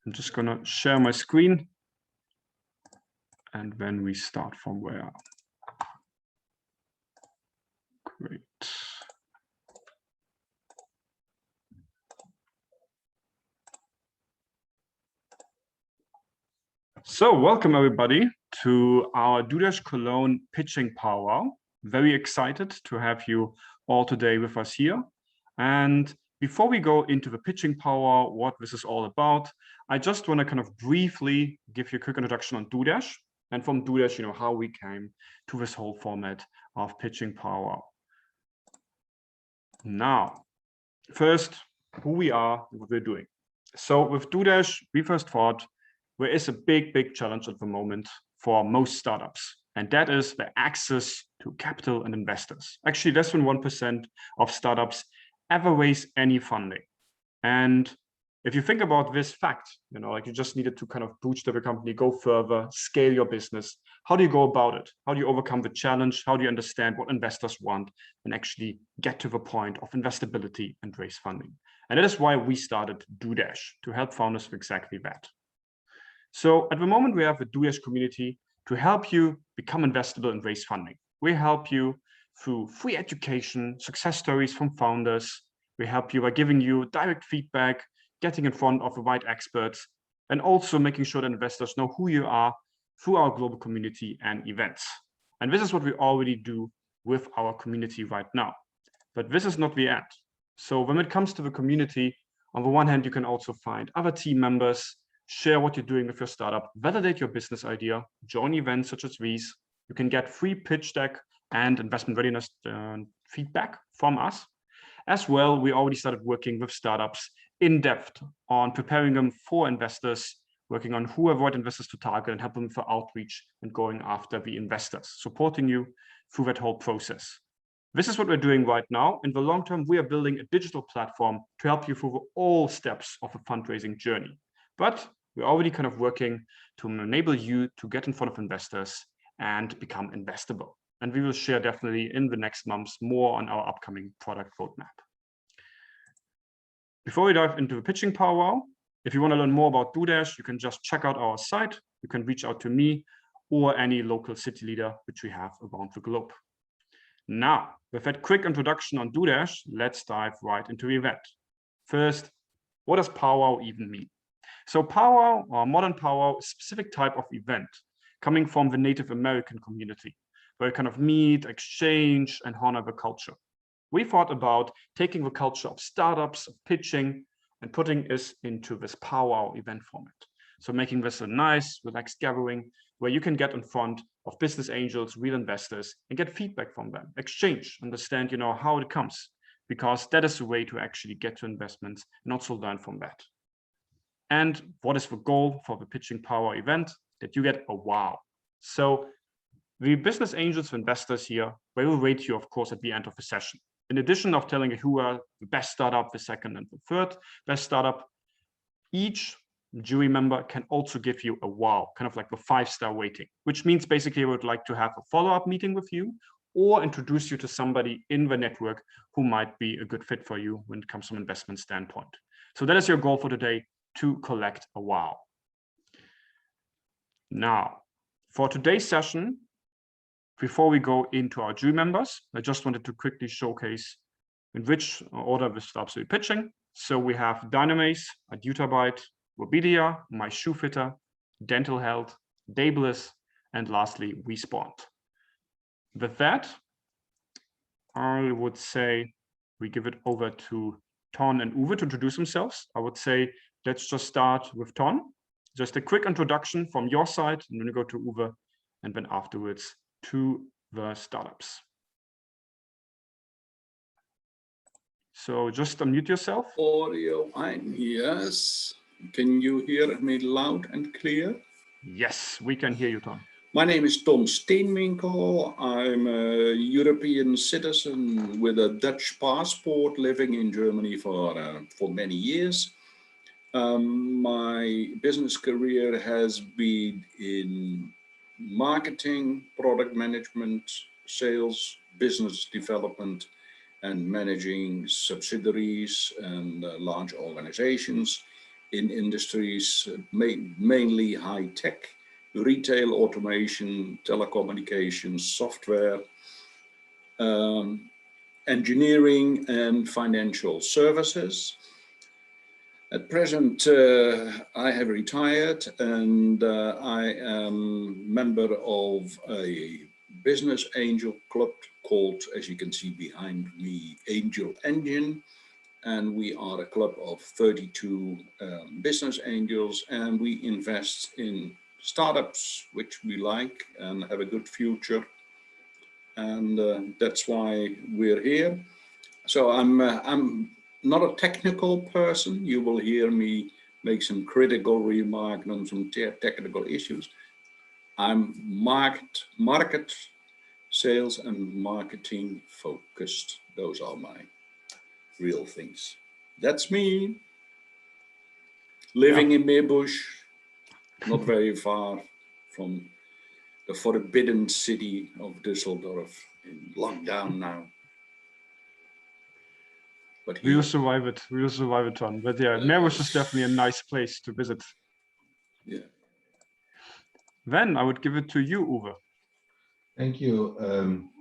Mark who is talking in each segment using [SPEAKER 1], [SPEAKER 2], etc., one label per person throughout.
[SPEAKER 1] I'm just going to share my screen. And then we start from where? Great. So welcome everybody to our DueDash Cologne pitching PowWow. Very excited to have you all today with us here. And before we go into the pitching PowWow, what this is all about, I just want to kind of briefly give you a quick introduction on DueDash, and from DueDash, how we came to this whole format of pitching PowWow. Now, first, who we are, what we're doing. So with DueDash, we first thought there is a big challenge at the moment for most startups, and that is the access to capital and investors. Actually, less than 1% of startups ever raise any funding. And if you think about this fact, like you just needed to kind of bootstrap a company, go further, scale your business. How do you go about it? How do you overcome the challenge? How do you understand what investors want and actually get to the point of investability and raise funding? And that is why we started DueDash, to help founders with exactly that. So at the moment, we have a DueDash community to help you become investable and raise funding. We help you through free education, success stories from founders. We help you by giving you direct feedback, getting in front of the right experts, and also making sure that investors know who you are through our global community and events. And this is what we already do with our community right now. But this is not the end. So when it comes to the community, on the one hand, you can also find other team members, share what you're doing with your startup, validate your business idea, join events such as these. You can get free pitch deck and investment readiness feedback from us. As well, we already started working with startups in depth on preparing them for investors, working on who are right investors to target and help them for outreach and going after the investors, supporting you through that whole process. This is what we're doing right now. In the long term, we are building a digital platform to help you through all steps of a fundraising journey. But we're already kind of working to enable you to get in front of investors and become investable. And we will share definitely in the next months more on our upcoming product roadmap. Before we dive into the pitching PowWow, if you want to learn more about DueDash, you can just check out our site. You can reach out to me or any local city leader which we have around the globe. Now, with that quick introduction on DueDash, let's dive right into the event. First, what does PowWow even mean? So PowWow, or modern PowWow, is a specific type of event coming from the Native American community, where you kind of meet, exchange, and honor the culture. We thought about taking the culture of startups, of pitching, and putting this into this PowWow event format. So making this a nice, relaxed gathering where you can get in front of business angels, real investors, and get feedback from them, exchange, understand, how it comes, because that is the way to actually get to investments and also learn from that. And what is the goal for the pitching PowWow event? That you get a wow. So the business angels, investors here, they will rate you, of course, at the end of the session. In addition of telling you who are the best startup, the second and the third best startup, each jury member can also give you a wow, kind of like the 5-star rating, which means basically we would like to have a follow-up meeting with you or introduce you to somebody in the network who might be a good fit for you when it comes from an investment standpoint. So that is your goal for today, to collect a wow. Now, for today's session, before we go into our jury members, I just wanted to quickly showcase in which order the startups will be pitching. So we have Dynamace, Adutabyte, Robidia, My Shoe Fitter, Dental Health, Dabliss, and lastly, Respawn. With that, I would say we give it over to Ton and Uwe to introduce themselves. I would say let's just start with Ton. Just a quick introduction from your side, and then we go to Uwe, and then afterwards to the startups. So just unmute yourself.
[SPEAKER 2] Audio, yes. Can you hear me loud and clear?
[SPEAKER 1] Yes, we can hear you, Ton.
[SPEAKER 2] My name is Ton Steenwinkel. I'm a European citizen with a Dutch passport living in Germany for many years. My business career has been in marketing, product management, sales, business development, and managing subsidiaries and large organizations in industries, mainly high tech, retail automation, telecommunications, software, engineering and financial services. At present, I have retired and I am member of a business angel club called, as you can see behind me, Angel Engine. And we are a club of 32 business angels, and we invest in startups which we like and have a good future. And that's why we're here. So I'm not a technical person. You will hear me make some critical remarks on some technical issues. I'm market, sales and marketing focused. Those are my real things. That's me. Living in Meerbusch, not very far from the forbidden city of Düsseldorf, in lockdown now. But
[SPEAKER 1] we will survive it. We will survive it, Ton. But yeah, Meerbusch is definitely a nice place to visit.
[SPEAKER 2] Yeah.
[SPEAKER 1] Then I would give it to you, Uwe.
[SPEAKER 3] Thank you.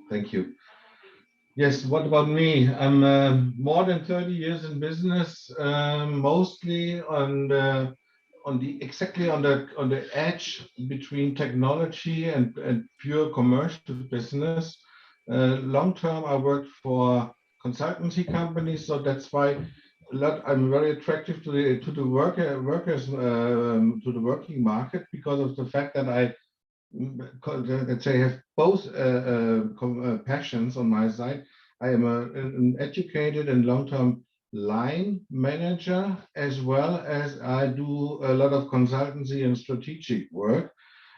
[SPEAKER 3] Thank you. Yes, what about me? I'm more than 30 years in business, mostly on the edge between technology and pure commercial business. Long term, I worked for consultancy companies, so that's why I'm very attractive to the working market, because of the fact that I, let's say, have both passions on my side. I am an educated and long-term line manager, as well as I do a lot of consultancy and strategic work.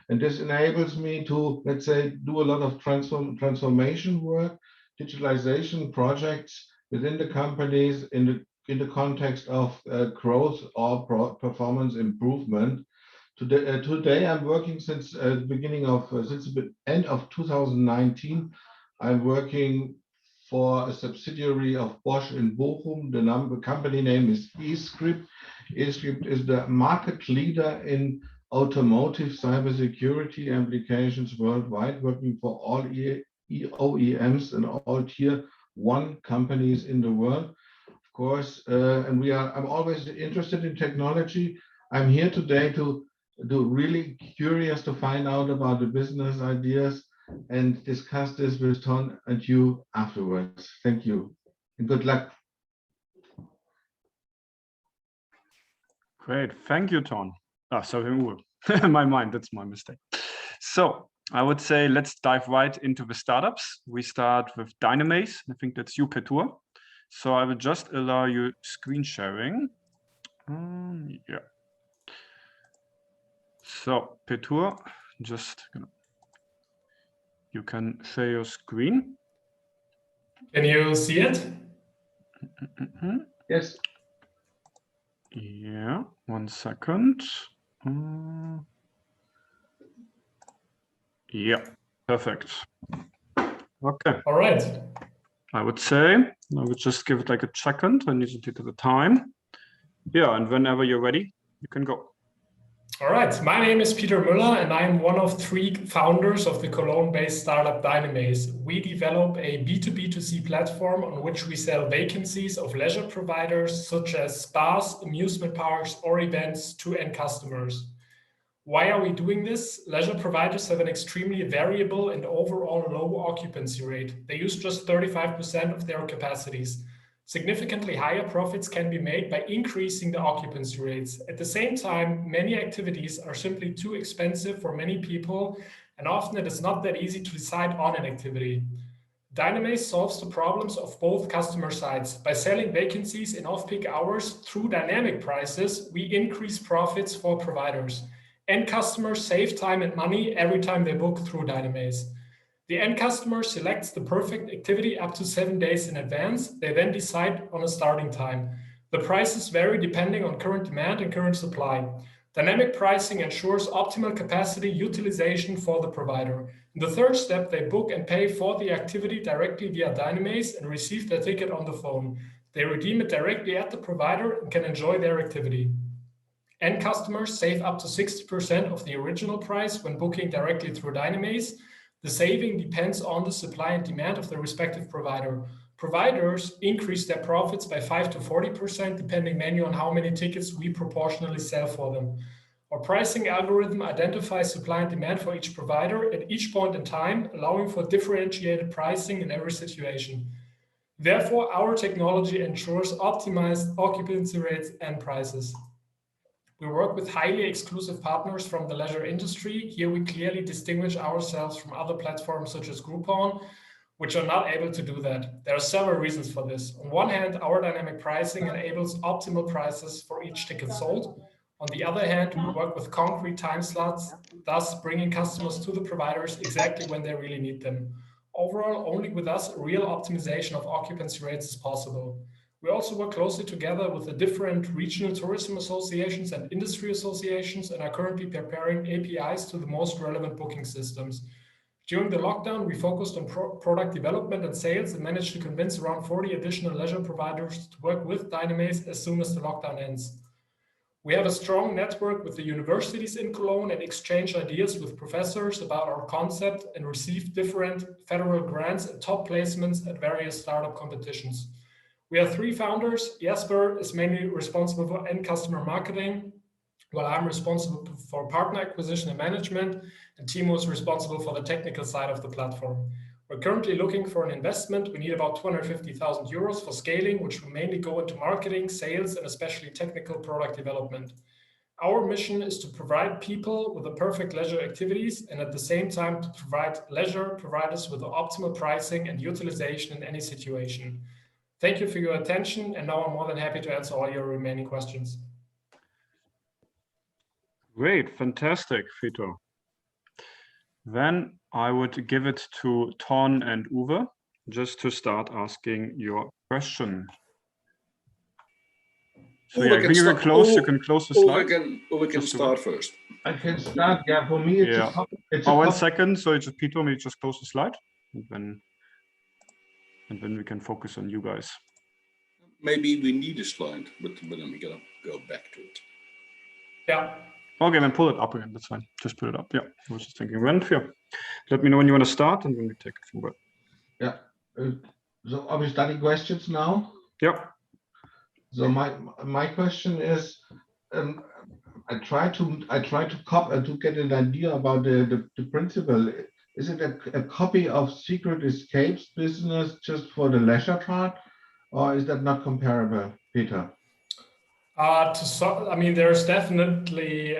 [SPEAKER 3] And this enables me to, let's say, do a lot of transformation work, digitalization projects within the companies in the context of growth or performance improvement. Today I'm working since the end of 2019. I'm working for a subsidiary of Bosch in Bochum. The company name is eScript. eScript is the market leader in automotive cybersecurity applications worldwide, working for all OEMs and all tier 1 companies in the world. Of course, and I'm always interested in technology. I'm here today to really curious to find out about the business ideas and discuss this with Ton and you afterwards. Thank you and good luck.
[SPEAKER 1] Great, thank you, Ton. Sorry, Uwe. My mind, that's my mistake. So I would say let's dive right into the startups. We start with Dynamaze. I think that's you, Petur. So I will just allow you screen sharing. Yeah. So Petur, just you can share your screen.
[SPEAKER 4] Can you see it?
[SPEAKER 3] Yes.
[SPEAKER 1] Yeah, 1 second. Yeah, perfect. Okay.
[SPEAKER 4] All right.
[SPEAKER 1] I would say I would just give it like a second. I need to take the time. Yeah, and whenever you're ready, you can go.
[SPEAKER 4] All right. My name is Peter Müller, and I am one of 3 founders of the Cologne-based startup Dynamaze. We develop a B2B2C platform on which we sell vacancies of leisure providers such as spas, amusement parks, or events to end customers. Why are we doing this? Leisure providers have an extremely variable and overall low occupancy rate. They use just 35% of their capacities. Significantly higher profits can be made by increasing the occupancy rates. At the same time, many activities are simply too expensive for many people, and often it is not that easy to decide on an activity. Dynamaze solves the problems of both customer sides. By selling vacancies in off-peak hours through dynamic prices, we increase profits for providers. End customers save time and money every time they book through Dynamaze. The end customer selects the perfect activity up to 7 days in advance. They then decide on a starting time. The prices vary depending on current demand and current supply. Dynamic pricing ensures optimal capacity utilization for the provider. In the third step, they book and pay for the activity directly via Dynamaze and receive their ticket on the phone. They redeem it directly at the provider and can enjoy their activity. End customers save up to 60% of the original price when booking directly through Dynamaze. The saving depends on the supply and demand of the respective provider. Providers increase their profits by 5 to 40%, depending mainly on how many tickets we proportionally sell for them. Our pricing algorithm identifies supply and demand for each provider at each point in time, allowing for differentiated pricing in every situation. Therefore, our technology ensures optimized occupancy rates and prices. We work with highly exclusive partners from the leisure industry. Here we clearly distinguish ourselves from other platforms such as Groupon, which are not able to do that. There are several reasons for this. On one hand, our dynamic pricing enables optimal prices for each ticket sold. On the other hand, we work with concrete time slots, thus bringing customers to the providers exactly when they really need them. Overall, only with us, real optimization of occupancy rates is possible. We also work closely together with the different regional tourism associations and industry associations and are currently preparing APIs to the most relevant booking systems. During the lockdown, we focused on product development and sales and managed to convince around 40 additional leisure providers to work with Dynamaze as soon as the lockdown ends. We have a strong network with the universities in Cologne and exchange ideas with professors about our concept and receive different federal grants and top placements at various startup competitions. We have 3 founders. Jesper is mainly responsible for end customer marketing, while I'm responsible for partner acquisition and management, and Timo is responsible for the technical side of the platform. We're currently looking for an investment. We need about 250,000 euros for scaling, which will mainly go into marketing, sales, and especially technical product development. Our mission is to provide people with the perfect leisure activities and at the same time to provide leisure providers with the optimal pricing and utilization in any situation. Thank you for your attention, and now I'm more than happy to answer all your remaining questions.
[SPEAKER 1] Great, fantastic, Peter. Then I would give it to Ton and Uwe just to start asking your question. So yeah, when you're close, you can close the slide.
[SPEAKER 2] Uwe can start first.
[SPEAKER 3] I can start. Yeah, for me, it's
[SPEAKER 1] Yeah.
[SPEAKER 3] it's
[SPEAKER 1] Oh, 1 second. So it's just Peter, maybe just close the slide, and then we can focus on you guys.
[SPEAKER 2] Maybe we need a slide, but then we're gonna go back to it.
[SPEAKER 4] Yeah.
[SPEAKER 1] Okay, then pull it up again. That's fine. Just put it up. Yeah, I was just thinking. When, yeah. Let me know when you want to start, and then we take it forward.
[SPEAKER 3] Yeah. So are we starting questions now?
[SPEAKER 1] Yeah.
[SPEAKER 3] So my question is, I try to get an idea about the principle. Is it a copy of Secret Escapes business just for the leisure part, or is that not comparable, Peter?
[SPEAKER 4] I mean, there's definitely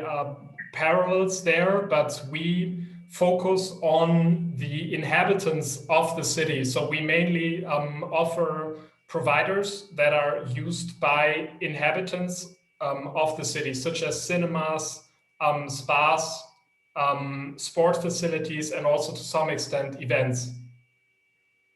[SPEAKER 4] parallels there, but we focus on the inhabitants of the city. So we mainly offer providers that are used by inhabitants of the city, such as cinemas, spas, sport facilities, and also to some extent events.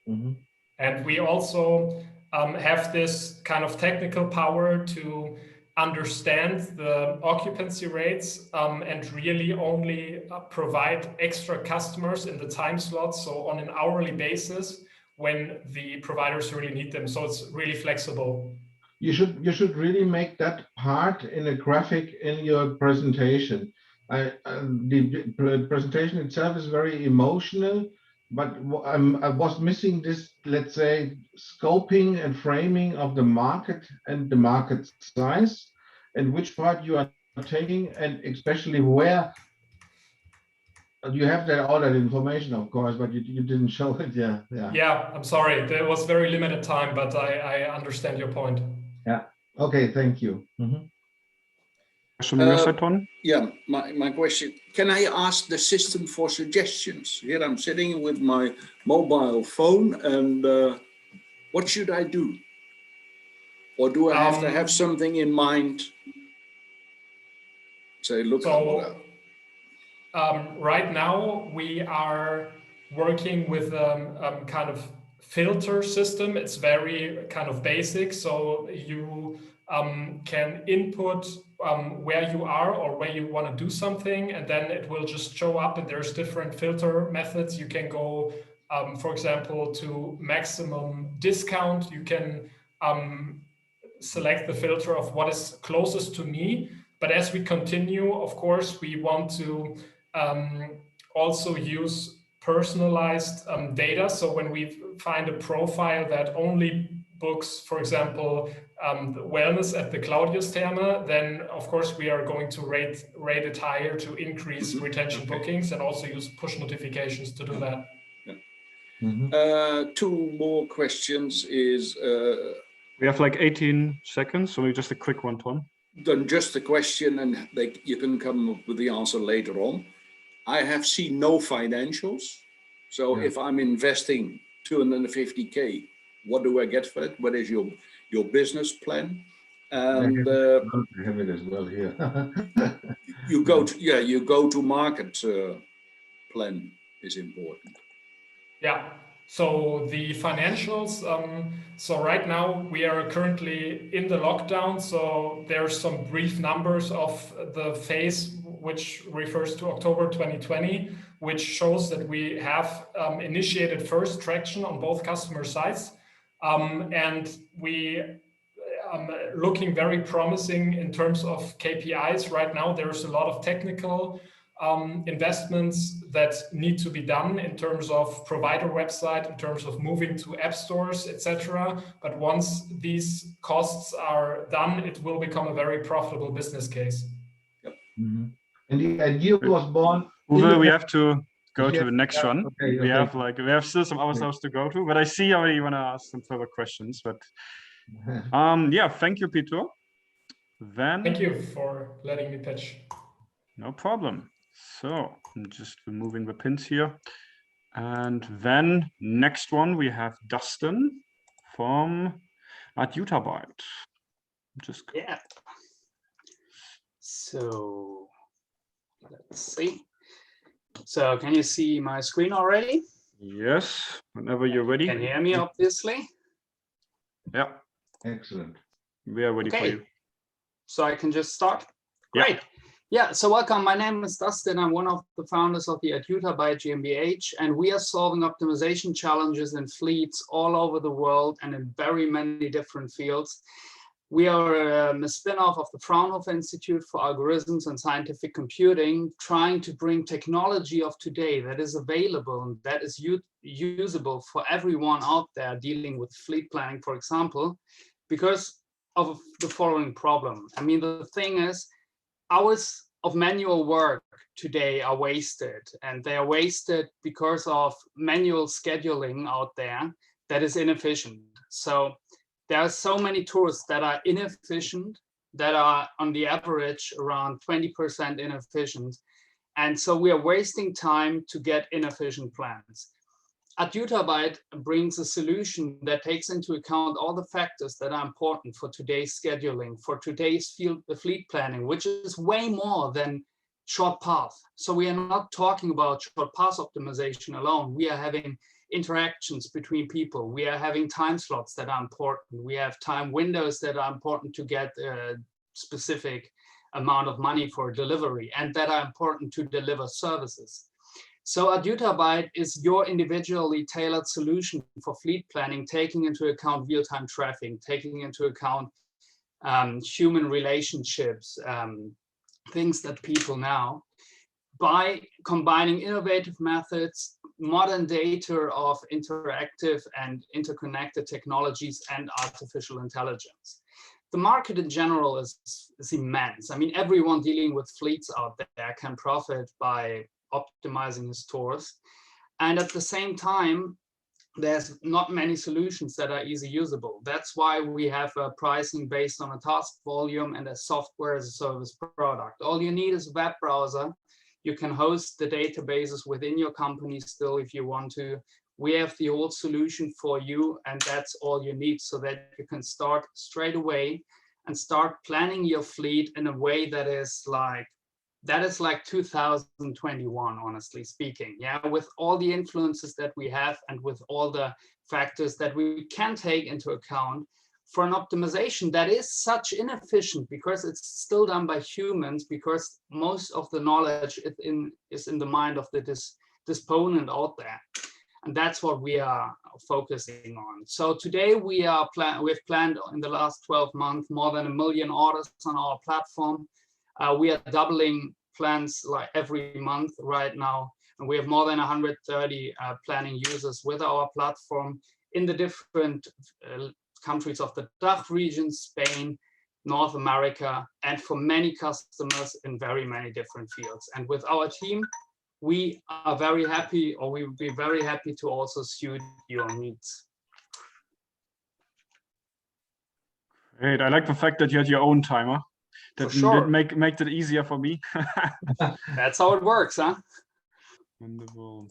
[SPEAKER 4] Mm-hmm. And we also have this kind of technical power to understand the occupancy rates and really only provide extra customers in the time slots, so on an hourly basis when the providers really need them. So it's really flexible.
[SPEAKER 3] You should really make that part in a graphic in your presentation. The presentation itself is very emotional, but I was missing this, let's say, scoping and framing of the market and the market size, and which part you are taking, and especially where you have all that information, of course, but you didn't show it. Yeah,
[SPEAKER 4] I'm sorry. There was very limited time, but I understand your point.
[SPEAKER 3] Yeah. Okay. Thank you. Mm-hmm.
[SPEAKER 2] Yeah, my question, can I ask the system for suggestions? Here I'm sitting with my mobile phone, and what should I do? Or do I have to have something in mind? Say, look.
[SPEAKER 4] So, right now we are working with a kind of filter system. It's very kind of basic. So you can input where you are or where you want to do something, and then it will just show up, and there's different filter methods. You can go, for example, to maximum discount. You can select the filter of what is closest to me, But as we continue, of course, we want to also use personalized data. So when we find a profile that only books, for example, the wellness at the Claudius Therme, then of course we are going to rate it higher to increase retention bookings, and also use push notifications to do that.
[SPEAKER 2] Two more questions is...
[SPEAKER 1] we have like 18 seconds, so just a quick one, Tom.
[SPEAKER 2] Then just a question, and you can come up with the answer later on. I have seen no financials. So if I'm investing 250K, what do I get for it? What is your business plan? And
[SPEAKER 3] I have it as well here.
[SPEAKER 2] you go to market plan is important.
[SPEAKER 4] Yeah. So the financials, so right now we are currently in the lockdown. So there's some brief numbers of the phase, which refers to October 2020, which shows that we have initiated first traction on both customer sites. And we looking very promising in terms of KPIs. Right now, there's a lot of technical investments that need to be done in terms of provider website, in terms of moving to app stores, etc. But once these costs are done, it will become a very profitable business case.
[SPEAKER 2] Yep.
[SPEAKER 3] And the idea was born.
[SPEAKER 1] Uwe, we have to go to the next one.
[SPEAKER 3] Okay,
[SPEAKER 1] we have still some other stuff to go to, but I see already you want to ask some further questions. But yeah, thank you, Peter. Then
[SPEAKER 4] thank you for letting me pitch. No
[SPEAKER 1] problem. So I'm just removing the pins here. And then next one, we have Dustin from DueDash. Just
[SPEAKER 5] yeah. So let's see. So can you see my screen already?
[SPEAKER 1] Yes, whenever you're ready.
[SPEAKER 5] Can you hear me, obviously?
[SPEAKER 1] Yeah.
[SPEAKER 3] Excellent.
[SPEAKER 1] We are ready for you.
[SPEAKER 5] So I can just start? Great. Yeah, so welcome. My name is Dustin. I'm one of the founders of the DueDash GmbH, and we are solving optimization challenges in fleets all over the world and in very many different fields. We are a spin-off of the Fraunhofer Institute for Algorithms and Scientific Computing, trying to bring technology of today that is available and that is usable for everyone out there dealing with fleet planning, for example, because of the following problem. I mean, the thing is, hours of manual work today are wasted, and they are wasted because of manual scheduling out there that is inefficient. So there are so many tools that are inefficient, that are on the average around 20% inefficient. And so we are wasting time to get inefficient plans. DueDash brings a solution that takes into account all the factors that are important for today's scheduling, for today's fleet planning, which is way more than short path. So we are not talking about short path optimization alone. We are having interactions between people. We are having time slots that are important. We have time windows that are important to get a specific amount of money for delivery, and that are important to deliver services. So DueDash is your individually tailored solution for fleet planning, taking into account real-time traffic, taking into account human relationships, things that people now, by combining innovative methods, modern data of interactive and interconnected technologies, and artificial intelligence. The market in general is immense. I mean, everyone dealing with fleets out there can profit by optimizing his tours. And at the same time, there's not many solutions that are easy usable. That's why we have a pricing based on a task volume and a software as a service product. All you need is a web browser. You can host the databases within your company still if you want to. We have the whole solution for you, and that's all you need, so that you can start straight away and start planning your fleet in a way that is like 2021, honestly speaking. Yeah, with all the influences that we have and with all the factors that we can take into account for an optimization that is such inefficient, because it's still done by humans, because most of the knowledge is in the mind of the disponent out there. And that's what we are focusing on. So today we've planned in the last 12 months more than 1 million orders on our platform. We are doubling plans like every month right now. And we have more than 130 planning users with our platform in the different countries of the DACH region, Spain, North America, and for many customers in very many different fields. And with our team, we are very happy, or we would be very happy to also suit your needs.
[SPEAKER 1] Great. I like the fact that you had your own timer. That
[SPEAKER 5] sure.
[SPEAKER 1] Makes it easier for me.
[SPEAKER 5] That's how it works, huh?
[SPEAKER 1] Wonderful.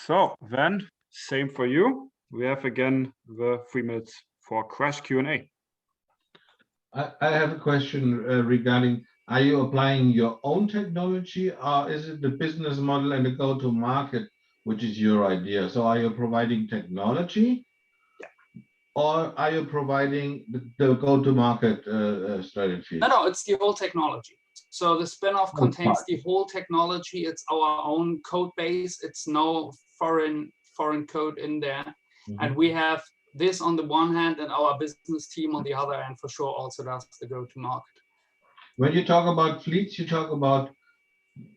[SPEAKER 1] So then, same for you. We have again the 3 minutes for Crash Q&A.
[SPEAKER 3] I have a question regarding, are you applying your own technology, or is it the business model and the go-to-market, which is your idea? So are you providing technology? Or are you providing the go-to-market strategy?
[SPEAKER 5] No, it's the whole technology. So the spin-off contains the whole technology. It's our own code base. It's no foreign code in there. And we have this on the one hand, and our business team on the other hand, for sure, also does the go-to-market.
[SPEAKER 3] When you talk about fleets, you talk about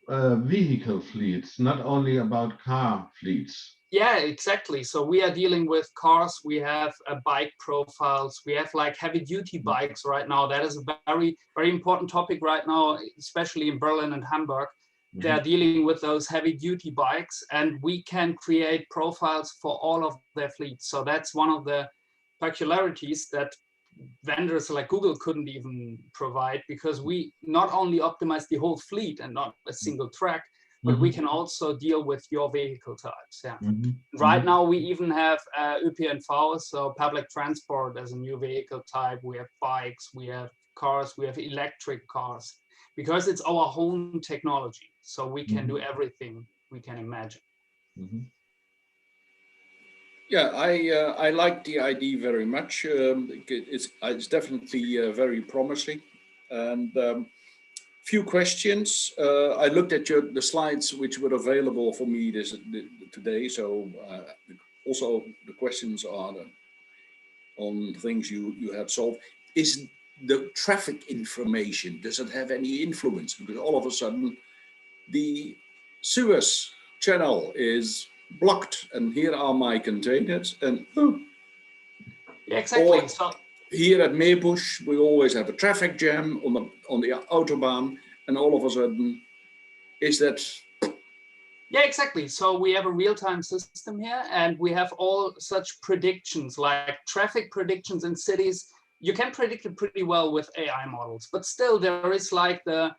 [SPEAKER 3] vehicle fleets, not only about car fleets.
[SPEAKER 5] Yeah, exactly. So we are dealing with cars. We have bike profiles. We have like heavy duty bikes right now. That is a very, very important topic right now, especially in Berlin and Hamburg. They're dealing with those heavy duty bikes, and we can create profiles for all of their fleets. So that's one of the peculiarities that vendors like Google couldn't even provide, because we not only optimize the whole fleet and not a single track, but we can also deal with your vehicle types. Yeah. Right now, we even have ÖPNV, so public transport, as a new vehicle type. We have bikes, we have cars, we have electric cars, because it's our own technology. So we can do everything we can imagine.
[SPEAKER 2] Yeah, I like the idea very much. It's definitely very promising. And few questions. I looked at the slides which were available for me today. So also the questions are on things you have solved. Is the traffic information, does it have any influence? Because all of a sudden the Suez channel is blocked, and here are my containers, and
[SPEAKER 5] yeah, exactly. So
[SPEAKER 2] here at Meerbusch, we always have a traffic jam on the autobahn, and all of a sudden, is that?
[SPEAKER 5] Yeah, exactly. So we have a real-time system here, and we have all such predictions, like traffic predictions in cities. You can predict it pretty well with AI models, but still there is like the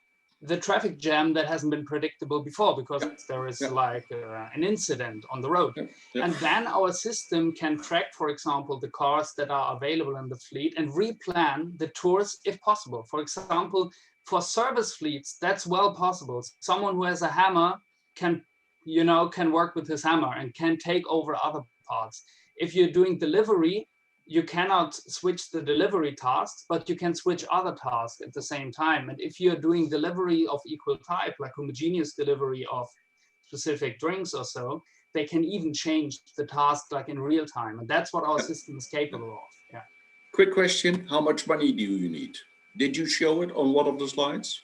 [SPEAKER 5] traffic jam that hasn't been predictable before, because there is like an incident on the road. And then our system can track, for example, the cars that are available in the fleet and replan the tours if possible. For example, for service fleets, that's well possible. Someone who has a hammer can work with his hammer and can take over other parts. If you're doing delivery, you cannot switch the delivery tasks, but you can switch other tasks at the same time. And if you're doing delivery of equal type, like homogeneous delivery of specific drinks or so, they can even change the task like in real time. And that's what our system is capable of. Yeah.
[SPEAKER 2] Quick question, how much money do you need? Did you show it on one of the slides?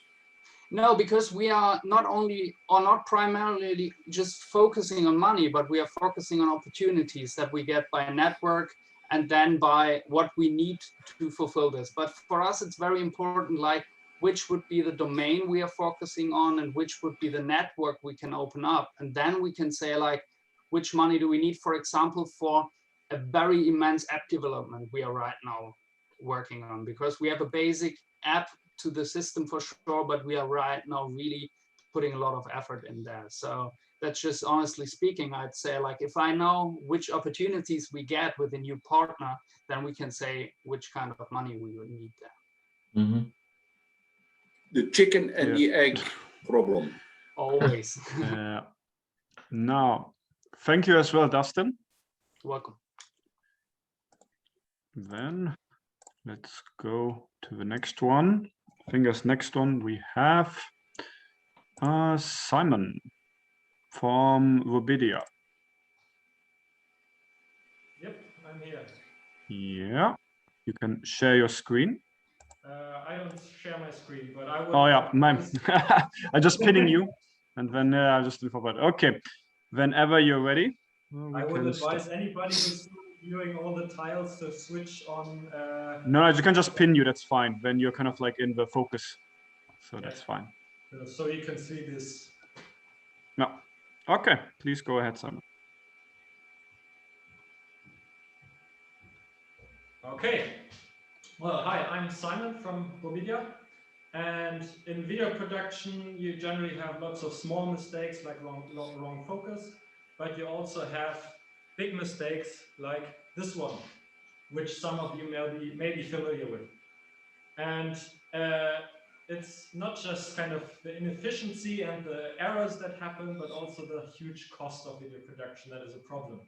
[SPEAKER 5] No, because we are not primarily just focusing on money, but we are focusing on opportunities that we get by network, and then by what we need to fulfill this. But for us, it's very important, like which would be the domain we are focusing on and which would be the network we can open up. And then we can say like, which money do we need, for example, for a very immense app development we are right now working on, because we have a basic app to the system for sure, but we are right now really putting a lot of effort in there. So that's just honestly speaking, I'd say like, if I know which opportunities we get with a new partner, then we can say which kind of money we would need there.
[SPEAKER 2] The chicken and the egg problem.
[SPEAKER 5] Always.
[SPEAKER 1] Now, thank you as well, Dustin.
[SPEAKER 5] You're welcome.
[SPEAKER 1] Then let's go to the next one. I think as next one we have Simon from Webedia.
[SPEAKER 4] Yep, I'm here.
[SPEAKER 1] Yeah, you can share your screen.
[SPEAKER 6] I don't share my screen, but I would.
[SPEAKER 1] Oh yeah, mine. I'm just pinning you, and then I just do forward. Okay, whenever you're ready.
[SPEAKER 6] I would advise anybody who's viewing all the tiles to switch on.
[SPEAKER 1] No, you can just pin you. That's fine. When you're kind of like in the focus, so that's fine.
[SPEAKER 6] So you can see this.
[SPEAKER 1] No. Okay, please go ahead, Simon.
[SPEAKER 6] Okay. Well, hi, I'm Simon from Bovidia. And in video production, you generally have lots of small mistakes like wrong focus, but you also have big mistakes like this one, which some of you may be familiar with. And it's not just kind of the inefficiency and the errors that happen, but also the huge cost of video production that is a problem.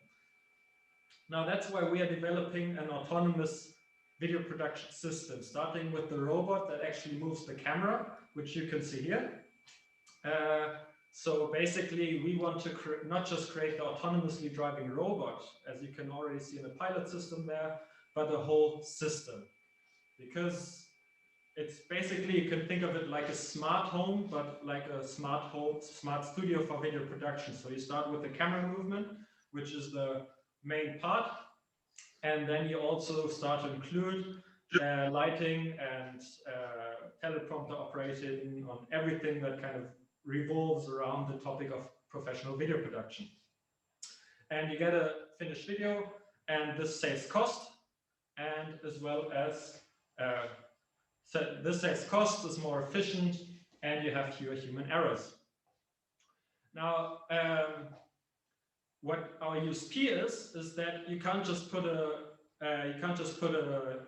[SPEAKER 6] Now that's why we are developing an autonomous video production system, starting with the robot that actually moves the camera, which you can see here. So basically, we want to not just create the autonomously driving robot, as you can already see in the pilot system there, but the whole system. Because it's basically, you can think of it like a smart home, but like a smart studio for video production. So you start with the camera movement, which is the main part. And then you also start to include lighting and teleprompter operating on everything that kind of revolves around the topic of professional video production. And you get a finished video, and this saves cost, and as well as so this saves cost, is more efficient, and you have fewer human errors. Now, what our USP is that you can't just put a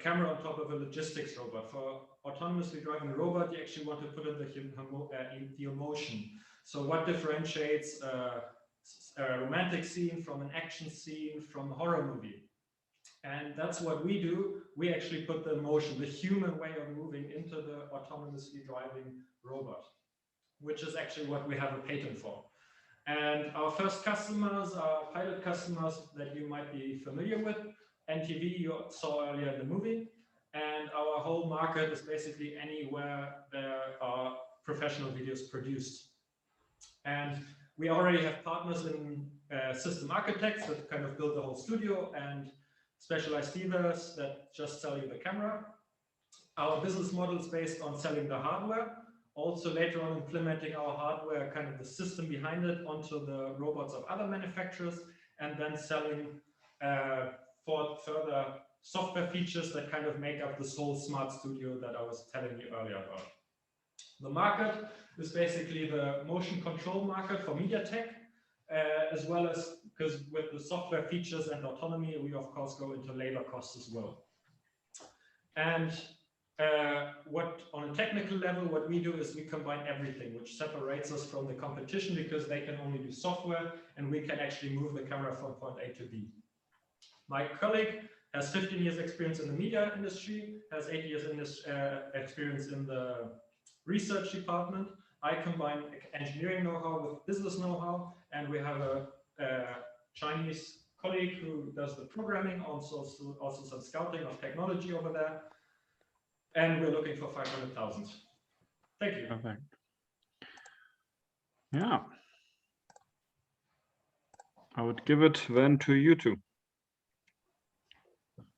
[SPEAKER 6] camera on top of a logistics robot. For autonomously driving a robot, you actually want to put in the emotion. So what differentiates a romantic scene from an action scene from a horror movie? And that's what we do. We actually put the emotion, the human way of moving, into the autonomously driving robot, which is actually what we have a patent for. And our first customers are pilot customers that you might be familiar with. NTV you saw earlier in the movie. And our whole market is basically anywhere there are professional videos produced. And we already have partners in system architects that kind of build the whole studio, and specialized dealers that just sell you the camera. Our business model is based on selling the hardware, also later on implementing our hardware, kind of the system behind it, onto the robots of other manufacturers, and then selling for further software features that kind of make up this whole smart studio that I was telling you earlier about. The market is basically the motion control market for MediaTek, as well as, because with the software features and autonomy, we of course go into labor costs as well. And what on a technical level, what we do is we combine everything, which separates us from the competition, because they can only do software and we can actually move the camera from point A to B. My colleague has 15 years experience in the media industry, has 8 years in this experience in the research department. I combine engineering know-how with business know-how, and we have a Chinese colleague who does the programming, also some scouting of technology over there. And we're looking for 500,000. Thank you.
[SPEAKER 1] Perfect. Yeah. I would give it then to you two.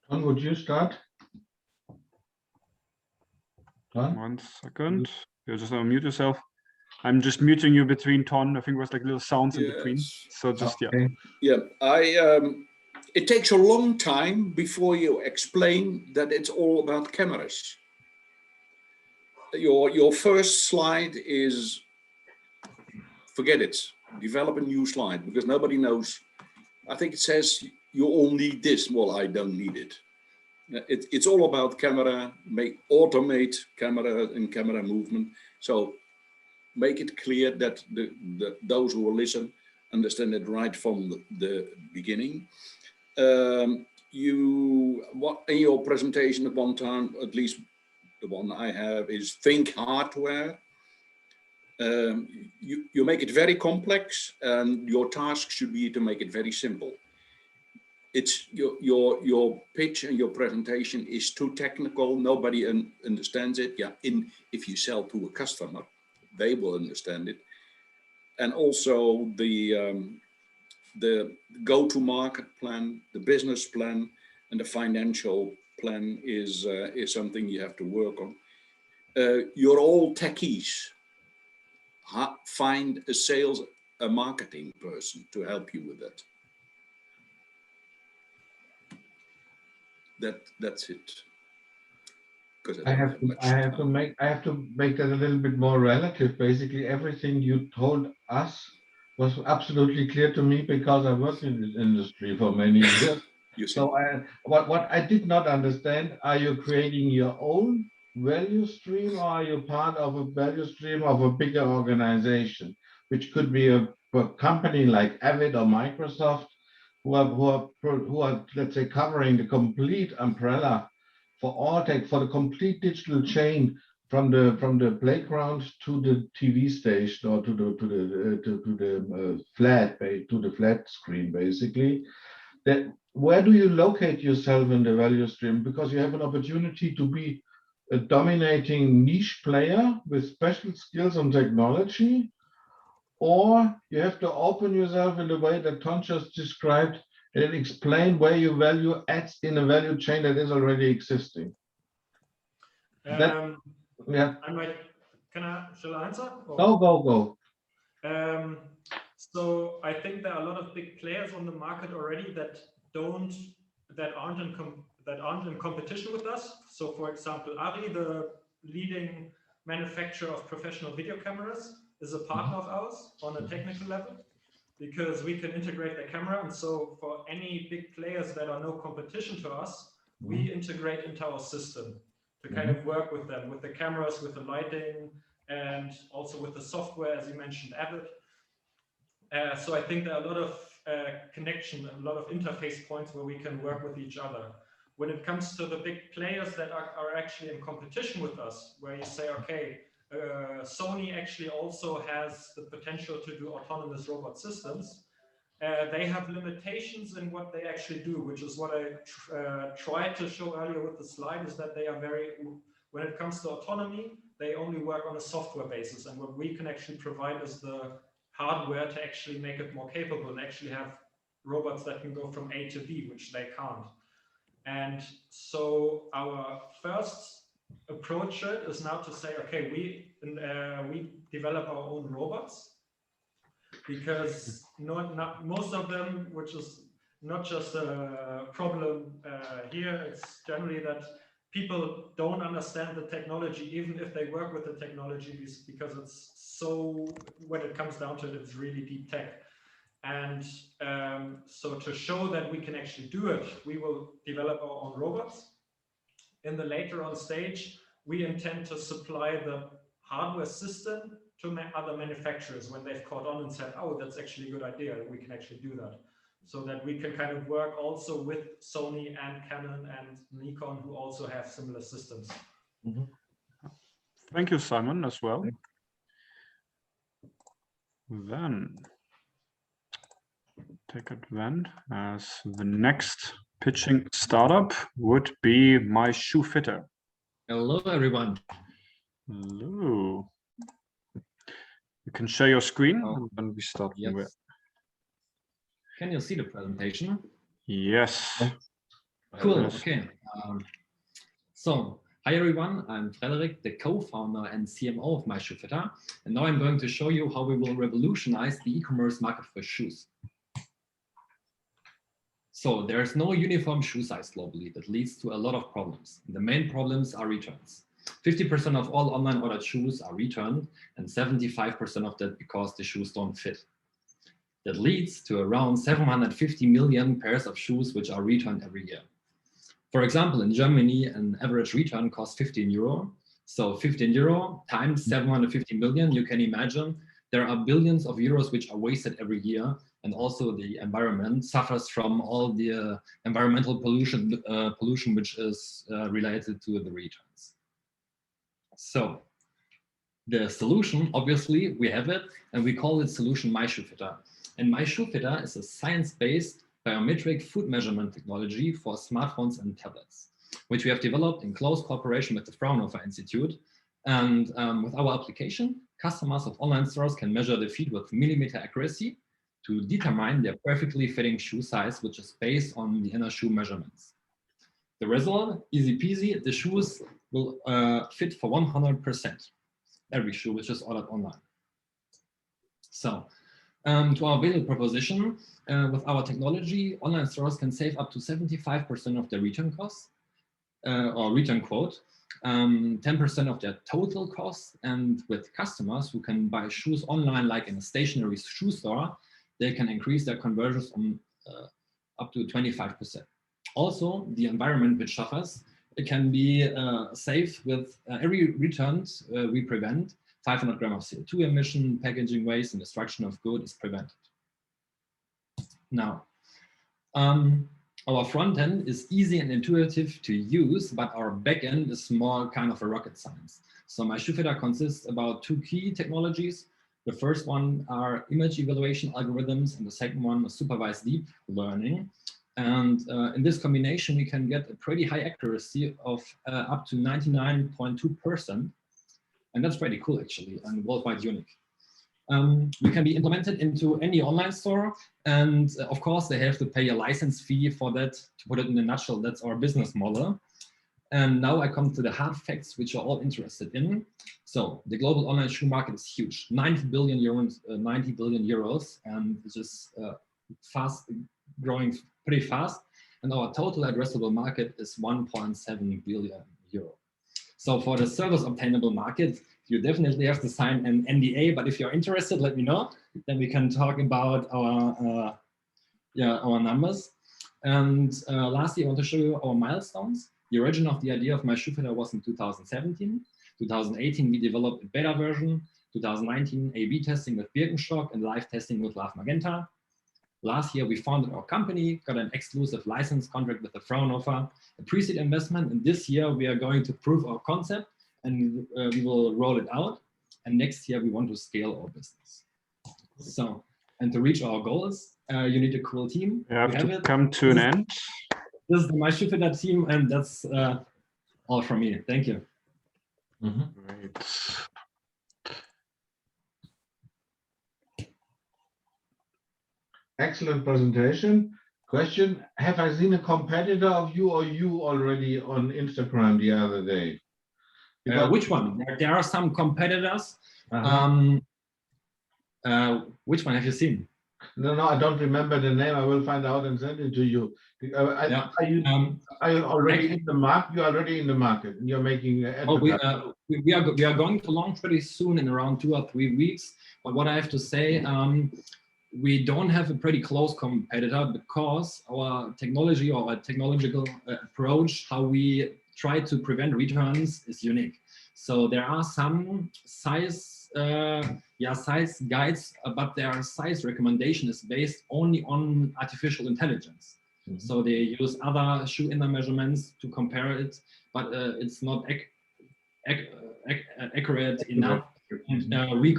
[SPEAKER 3] Ton, would you start? Ton?
[SPEAKER 1] 1 second. You just unmute yourself. I'm just muting you between Ton. I think it was like little sounds in between. So just,
[SPEAKER 3] Okay.
[SPEAKER 2] Yeah, it takes a long time before you explain that it's all about cameras. Your first slide is, forget it, develop a new slide, because nobody knows. I think it says you all need this. Well, I don't need it. It's all about camera, automate camera and camera movement. So make it clear that those who will listen understand it right from the beginning. In your presentation at one time, at least the one I have, is think hardware. You make it very complex, and your task should be to make it very simple. it's your pitch and your presentation is too technical. Nobody understands it. Yeah, if you sell to a customer, they will understand it. And also the go-to-market plan, the business plan, and the financial plan is something you have to work on. You're all techies. Find a marketing person to help you with that. That's it. Because
[SPEAKER 3] I have to make that a little bit more relative. Basically, everything you told us was absolutely clear to me because I worked in this industry for many years. So what I did not understand, are you creating your own value stream, or are you part of a value stream of a bigger organization, which could be a company like Avid or Microsoft, who are let's say covering the complete umbrella for all tech, for the complete digital chain from the playground to the TV station, or to the flat screen, basically. That where do you locate yourself in the value stream? Because you have an opportunity to be a dominating niche player with special skills on technology, or you have to open yourself in the way that Ton just described and explain where your value adds in a value chain that is already existing.
[SPEAKER 6] Yeah. Shall I answer? Or?
[SPEAKER 3] Go.
[SPEAKER 6] So I think there are a lot of big players on the market already that aren't in competition with us. So for example, Ari, the leading manufacturer of professional video cameras, is a partner of ours on a technical level, because we can integrate the camera. And so for any big players that are no competition to us, we integrate into our system to kind of work with them, with the cameras, with the lighting, and also with the software, as you mentioned, Avid. So I think there are a lot of connection, a lot of interface points where we can work with each other. When it comes to the big players that are actually in competition with us, where you say, okay, Sony actually also has the potential to do autonomous robot systems. They have limitations in what they actually do, which is what I tried to show earlier with the slide, is that they are when it comes to autonomy, they only work on a software basis. And what we can actually provide is the hardware to actually make it more capable and actually have robots that can go from A to B, which they can't. And so our first approach is now to say, okay, we develop our own robots, because most of them, which is not just a problem here, it's generally that people don't understand the technology, even if they work with the technology, because it's so, when it comes down to it, it's really deep tech. And so to show that we can actually do it, we will develop our own robots. In the later on stage, we intend to supply the hardware system to other manufacturers when they've caught on and said, oh, that's actually a good idea, we can actually do that. So that we can kind of work also with Sony and Canon and Nikon, who also have similar systems.
[SPEAKER 1] Thank you, Simon, as well. Then take advantage as the next pitching startup would be My Shoe Fitter.
[SPEAKER 7] Hello, everyone.
[SPEAKER 1] Hello. You can share your screen and then we start.
[SPEAKER 7] Yes.
[SPEAKER 1] With.
[SPEAKER 7] Can you see the presentation?
[SPEAKER 1] Yes.
[SPEAKER 7] Cool.
[SPEAKER 1] Yes.
[SPEAKER 7] Okay. So, hi everyone. I'm Frederick, the co-founder and CMO of My Shoe Fitter, and now I'm going to show you how we will revolutionize the e-commerce market for shoes. So there's no uniform shoe size globally. That leads to a lot of problems. The main problems are returns. 50% of all online ordered shoes are returned, and 75% of that because the shoes don't fit. That leads to around 750 million pairs of shoes which are returned every year. For example, in Germany, an average return costs 15 euro. So 15 euro times 750 million, you can imagine there are billions of euros which are wasted every year. And also the environment suffers from all the environmental pollution which is related to the returns. So the solution, obviously, we have it, and we call it solution My Shoe Fitter. And My Shoe Fitter is a science-based, biometric foot measurement technology for smartphones and tablets, which we have developed in close cooperation with the Fraunhofer Institute. And with our application, customers of online stores can measure the feet with millimeter accuracy to determine their perfectly fitting shoe size, which is based on the inner shoe measurements. The result, easy peasy, the shoes will fit for 100%, every shoe which is ordered online. So, to our value proposition, with our technology, online stores can save up to 75% of their return costs, or return quote, 10% of their total costs, and with customers who can buy shoes online, like in a stationary shoe store, they can increase their conversions on up to 25%. Also, the environment which suffers, it can be safe with every returns we prevent. 500 grams of CO2 emission, packaging waste, and destruction of goods is prevented. Now, our front end is easy and intuitive to use, but our back end is more kind of a rocket science. So my shoe fitter consists about two key technologies. The first one are image evaluation algorithms, and the second one is supervised deep learning. And in this combination, we can get a pretty high accuracy of up to 99.2%. And that's pretty cool, actually, and worldwide unique. We can be implemented into any online store. And of course, they have to pay a license fee for that. To put it in a nutshell, that's our business model. And now I come to the hard facts, which you're all interested in. So the global online shoe market is huge, 90 billion euros, and it's just fast growing pretty fast. And our total addressable market is 1.7 billion euro. So for the service obtainable market, you definitely have to sign an NDA, but if you're interested, let me know. Then we can talk about our numbers. And lastly, I want to show you our milestones. The origin of the idea of my shoe fitter was in 2017. 2018, we developed a beta version. 2019, A/B testing with Birkenstock and live testing with Love Magenta. Last year, we founded our company, got an exclusive license contract with the Fraunhofer, a pre-seed investment, and this year we are going to prove our concept and we will roll it out. And next year, we want to scale our business. So, and to reach our goals, you need a cool team.
[SPEAKER 1] You have to come to an end.
[SPEAKER 7] This is my shoe fitter team, and that's all from me. Thank you.
[SPEAKER 1] Great.
[SPEAKER 3] Excellent presentation. Question, have I seen a competitor of you or you already on Instagram the other day?
[SPEAKER 7] Which one? There are some competitors. Which one have you seen?
[SPEAKER 3] No, I don't remember the name. I will find out and send it to you. Are you already in the market? You're already in the market and you're making
[SPEAKER 7] we are going to launch pretty soon in around 2 or 3 weeks. But what I have to say, we don't have a pretty close competitor because our technology or our technological approach, how we try to prevent returns, is unique. So there are some size guides, but their size recommendation is based only on artificial intelligence. So they use other shoe inner measurements to compare it, but it's not accurate enough. And we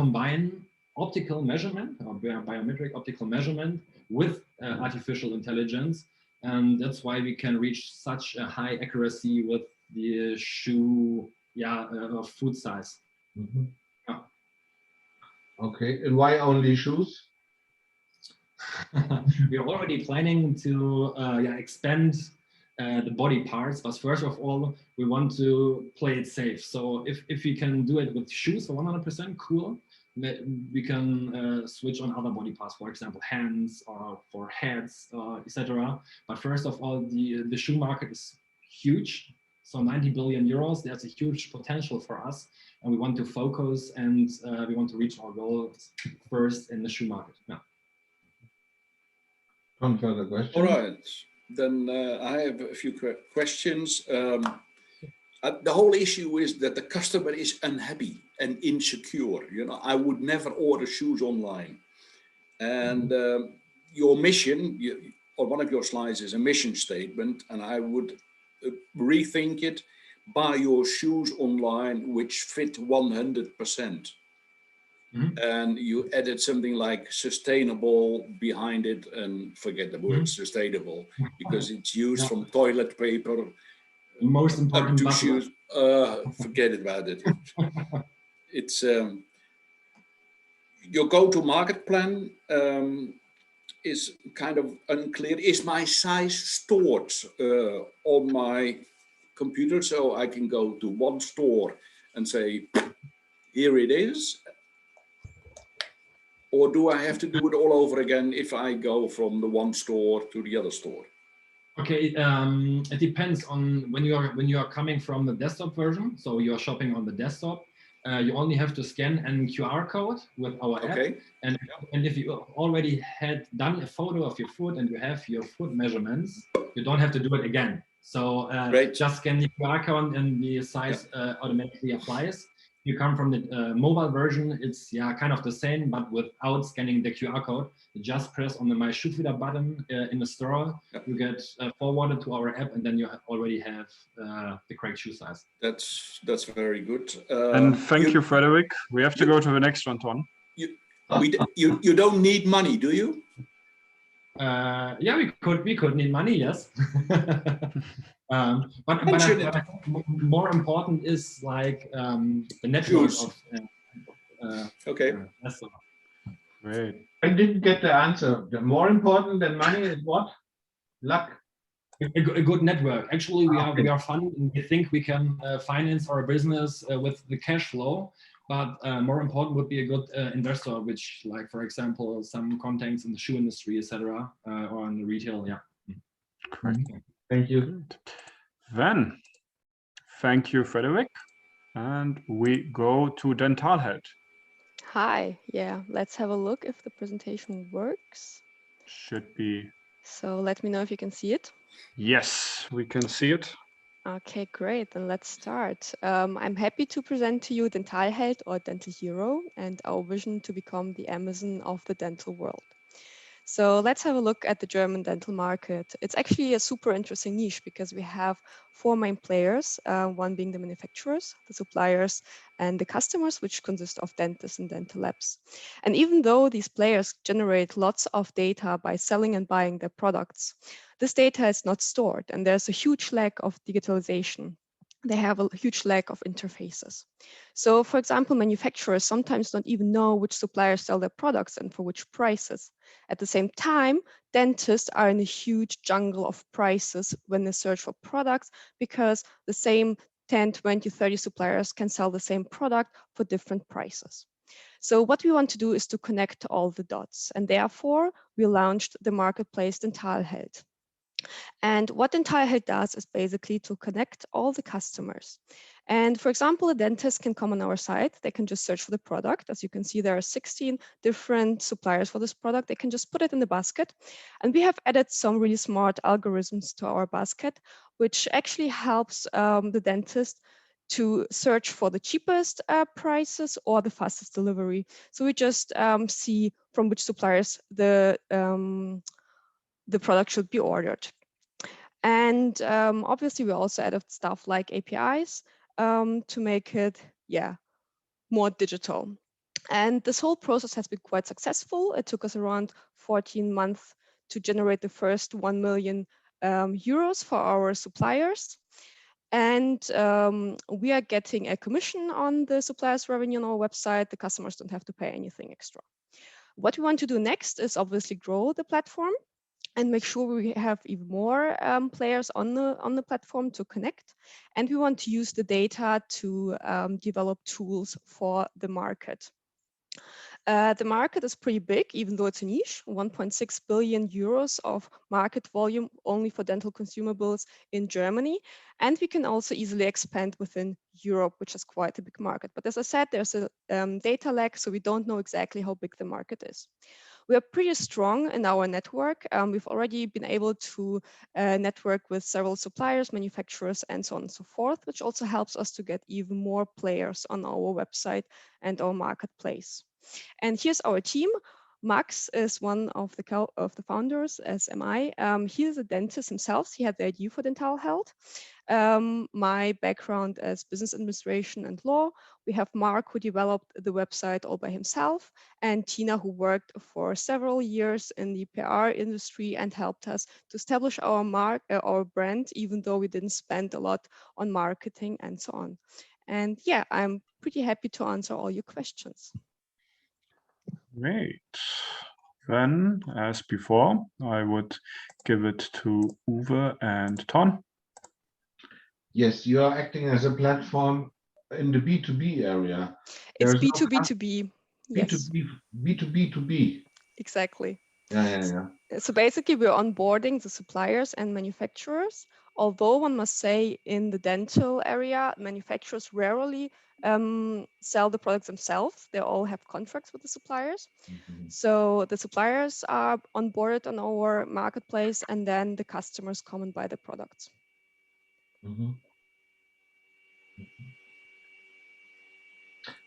[SPEAKER 7] combine optical measurement or biometric optical measurement with artificial intelligence, and that's why we can reach such a high accuracy with the shoe foot size.
[SPEAKER 3] Okay, and why only shoes?
[SPEAKER 7] We're already planning to expand the body parts, but first of all, we want to play it safe. So if we can do it with shoes for 100%, cool. We can switch on other body parts, for example, hands or for heads, etc. But first of all, the shoe market is huge. So 90 billion euros, that's a huge potential for us. And we want to focus and we want to reach our goals first in the shoe market. Yeah.
[SPEAKER 3] One further question.
[SPEAKER 2] All right, then I have a few questions. The whole issue is that the customer is unhappy and insecure. You know, I would never order shoes online. And your mission, or one of your slides is a mission statement, and I would rethink it: buy your shoes online which fit 100%. and you added something like sustainable behind it, and forget the word sustainable because it's used from toilet paper
[SPEAKER 7] Most
[SPEAKER 2] up
[SPEAKER 7] important
[SPEAKER 2] to
[SPEAKER 7] buzzword.
[SPEAKER 2] shoes. Forget about it. It's your go-to-market plan is kind of unclear. Is my size stored on my computer so I can go to one store and say, here it is? Or do I have to do it all over again if I go from the one store to the other store?
[SPEAKER 7] Okay, it depends on when you are coming from the desktop version. So you are shopping on the desktop. You only have to scan an QR code with our app. And if you already had done a photo of your foot and you have your foot measurements, you don't have to do it again. So just scan the QR code and the size automatically applies. You come from the mobile version, it's kind of the same, but without scanning the QR code. You just press on the My Schuhfeder button in the store. You get forwarded to our app, and then you already have the correct shoe size.
[SPEAKER 2] That's very good.
[SPEAKER 1] And thank you, Frederick. We have to go to the next one, Ton.
[SPEAKER 2] You don't need money, do you?
[SPEAKER 7] Yeah, we could need money, yes. But I think more important is like the network of.
[SPEAKER 1] Great.
[SPEAKER 3] I didn't get the answer. The more important than money is what? Luck.
[SPEAKER 7] A good network. Actually, we are fun and we think we can finance our business with the cash flow. But more important would be a good investor, which, like for example, some contacts in the shoe industry, etc., or in the retail. Yeah.
[SPEAKER 1] Great.
[SPEAKER 3] Thank you.
[SPEAKER 1] Then, thank you, Frederick. And we go to Dental Health.
[SPEAKER 8] Hi, yeah, let's have a look if the presentation works.
[SPEAKER 1] Should be.
[SPEAKER 8] So let me know if you can see it.
[SPEAKER 1] Yes, we can see it.
[SPEAKER 8] Okay, great, then let's start. I'm happy to present to you Dental Health or Dental Hero and our vision to become the Amazon of the dental world. So let's have a look at the German dental market. It's actually a super interesting niche because we have four main players, one being the manufacturers, the suppliers, and the customers, which consist of dentists and dental labs. And even though these players generate lots of data by selling and buying their products, this data is not stored, and there's a huge lack of digitalization. They have a huge lack of interfaces. So, for example, manufacturers sometimes don't even know which suppliers sell their products and for which prices. At the same time, dentists are in a huge jungle of prices when they search for products because the same 10, 20, 30 suppliers can sell the same product for different prices. So what we want to do is to connect all the dots, and therefore we launched the marketplace Dental Health. And what Dental Health does is basically to connect all the customers. And for example, a dentist can come on our site. They can just search for the product. As you can see, there are 16 different suppliers for this product. They can just put it in the basket. And we have added some really smart algorithms to our basket, which actually helps the dentist to search for the cheapest prices or the fastest delivery. So we just see from which suppliers the product should be ordered. And obviously, we also added stuff like APIs to make it, more digital. And this whole process has been quite successful. It took us around 14 months to generate the first 1 million euros for our suppliers. And we are getting a commission on the suppliers' revenue on our website. The customers don't have to pay anything extra. What we want to do next is obviously grow the platform and make sure we have even more players on the platform to connect. And we want to use the data to develop tools for the market. The market is pretty big, even though it's a niche, 1.6 billion euros of market volume only for dental consumables in Germany. And we can also easily expand within Europe, which is quite a big market. But as I said, there's a data lag, so we don't know exactly how big the market is. We are pretty strong in our network. We've already been able to network with several suppliers, manufacturers, and so on and so forth, which also helps us to get even more players on our website and our marketplace. And here's our team. Max is one of the founders, as am I. He is a dentist himself. He had the idea for Dental Health. My background as business administration and law. We have Mark, who developed the website all by himself, and Tina, who worked for several years in the PR industry and helped us to establish our brand, even though we didn't spend a lot on marketing and so on. And yeah, I'm pretty happy to answer all your questions.
[SPEAKER 1] Great. Then, as before, I would give it to Uwe and Ton.
[SPEAKER 3] Yes, you are acting as a platform in the B2B area.
[SPEAKER 8] It's
[SPEAKER 3] There's no
[SPEAKER 8] B2B2B. Yes,
[SPEAKER 3] B2B2B.
[SPEAKER 8] exactly.
[SPEAKER 3] Yeah.
[SPEAKER 8] So basically, we're onboarding the suppliers and manufacturers. Although one must say, in the dental area, manufacturers rarely sell the products themselves. They all have contracts with the suppliers.
[SPEAKER 3] Mhm.
[SPEAKER 8] So the suppliers are onboarded on our marketplace, and then the customers come and buy the products.
[SPEAKER 3] Mhm.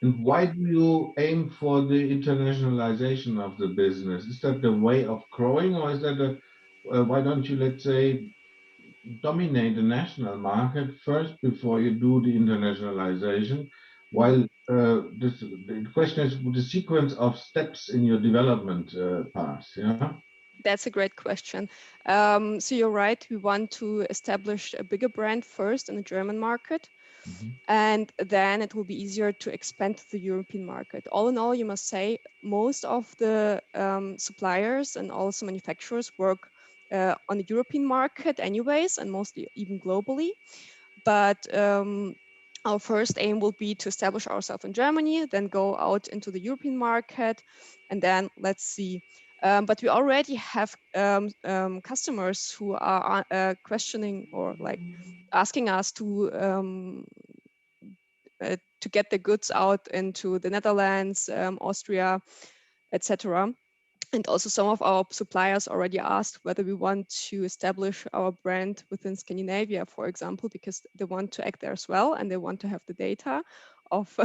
[SPEAKER 3] And why do you aim for the internationalization of the business? Is that the way of growing, or is that why don't you, let's say, dominate the national market first before you do the internationalization? While the question is the sequence of steps in your development path. Yeah.
[SPEAKER 8] That's a great question. So you're right. We want to establish a bigger brand first in the German market.
[SPEAKER 3] Mhm.
[SPEAKER 8] And then it will be easier to expand to the European market. All in all, you must say most of the suppliers and also manufacturers work on the European market anyways, and mostly even globally. But our first aim will be to establish ourselves in Germany, then go out into the European market, and then let's see. But we already have customers who are questioning or like asking us to get the goods out into the Netherlands, Austria, etc. And also some of our suppliers already asked whether we want to establish our brand within Scandinavia, for example, because they want to act there as well, and they want to have the data of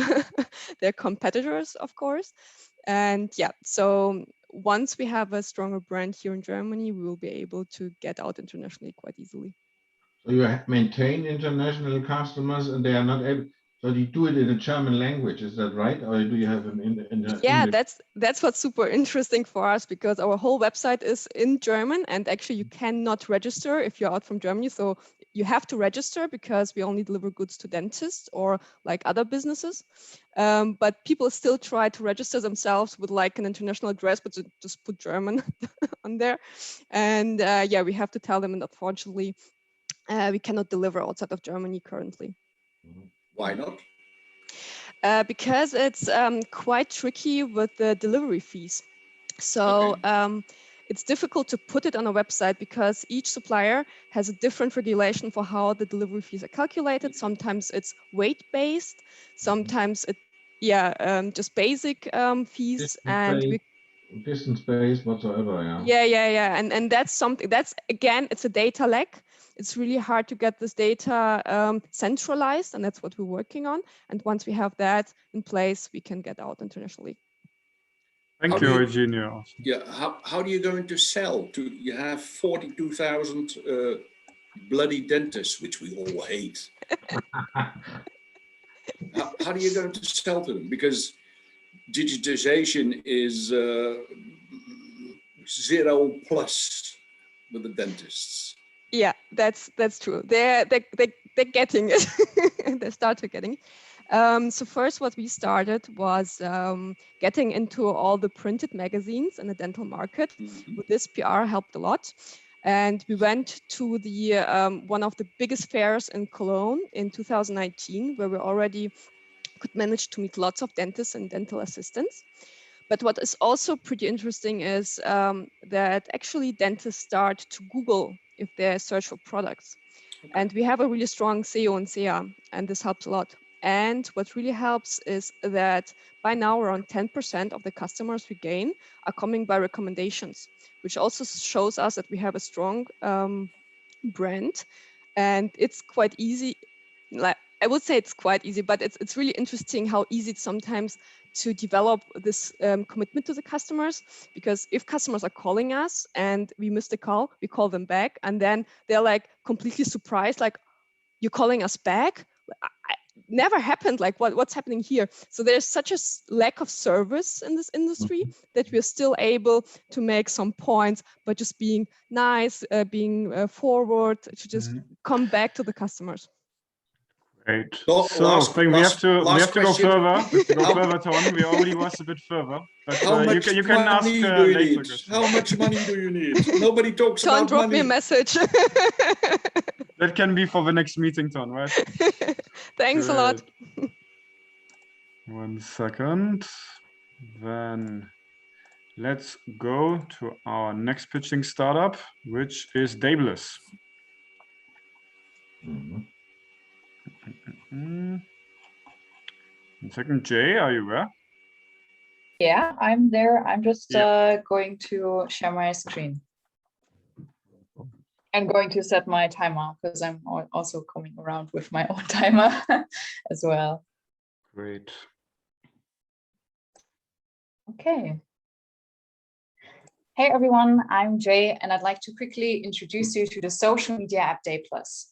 [SPEAKER 8] their competitors, of course. And yeah, so once we have a stronger brand here in Germany, we will be able to get out internationally quite easily.
[SPEAKER 3] So you maintain international customers, and they are not able. So you do it in the German language, is that right? Or do you have an
[SPEAKER 8] Yeah,
[SPEAKER 3] English?
[SPEAKER 8] that's what's super interesting for us, because our whole website is in German, and actually you cannot register if you're out from Germany. So you have to register because we only deliver goods to dentists or like other businesses. But people still try to register themselves with like an international address, but just put German on there. And yeah, we have to tell them, and unfortunately, we cannot deliver outside of Germany currently.
[SPEAKER 2] Why not?
[SPEAKER 8] Because it's quite tricky with the delivery fees. So it's difficult to put it on a website because each supplier has a different regulation for how the delivery fees are calculated. Sometimes it's weight-based, sometimes it, just basic fees, and
[SPEAKER 3] Distance-based whatsoever,
[SPEAKER 8] yeah. And that's something that's, again, it's a data lack. It's really hard to get this data centralized, and that's what we're working on. And once we have that in place, we can get out internationally.
[SPEAKER 1] Thank you, Eugenio.
[SPEAKER 2] Yeah, how do you going to sell to? You have 42,000 bloody dentists, which we all hate. How are you going to sell to them? Because digitization is 0 plus with the dentists.
[SPEAKER 8] Yeah, that's true. They're getting it. They started getting it. So first, what we started was getting into all the printed magazines in the dental market. With this, PR helped a lot. And we went to the one of the biggest fairs in Cologne in 2019, where we already could manage to meet lots of dentists and dental assistants. But what is also pretty interesting is that actually dentists start to Google if they search for products. Okay. And we have a really strong SEO and SEA, and this helps a lot. And what really helps is that by now around 10% of the customers we gain are coming by recommendations, which also shows us that we have a strong brand. And it's quite easy. Like, I would say it's quite easy, but it's really interesting how easy it's sometimes to develop this commitment to the customers, because if customers are calling us and we miss the call, we call them back, and then they're like completely surprised, like, you're calling us back? Never happened. Like what's happening here? So there's such a lack of service in this industry that we're still able to make some points, but just being nice, being forward to just come back to the customers.
[SPEAKER 1] Great.
[SPEAKER 2] So,
[SPEAKER 1] So I think we have to go
[SPEAKER 2] question.
[SPEAKER 1] further. We have to go further, Ton. We already was a bit further, but
[SPEAKER 2] How much
[SPEAKER 1] you can ask
[SPEAKER 2] money do you
[SPEAKER 1] later
[SPEAKER 2] need?
[SPEAKER 1] questions.
[SPEAKER 2] How much money do you need? Nobody talks
[SPEAKER 8] Ton,
[SPEAKER 2] about
[SPEAKER 8] drop
[SPEAKER 2] money.
[SPEAKER 8] me a message.
[SPEAKER 1] That can be for the next meeting, Ton, right?
[SPEAKER 8] Thanks a lot.
[SPEAKER 1] Great. 1 second. Then let's go to our next pitching startup, which is Dabless. One second, Jay, are you there?
[SPEAKER 9] Yeah, I'm there. I'm just going to share my screen. I'm going to set my timer because I'm also coming around with my own timer as well.
[SPEAKER 1] Great.
[SPEAKER 9] Okay. Hey everyone, I'm Jay, and I'd like to quickly introduce you to the social media app Dabless.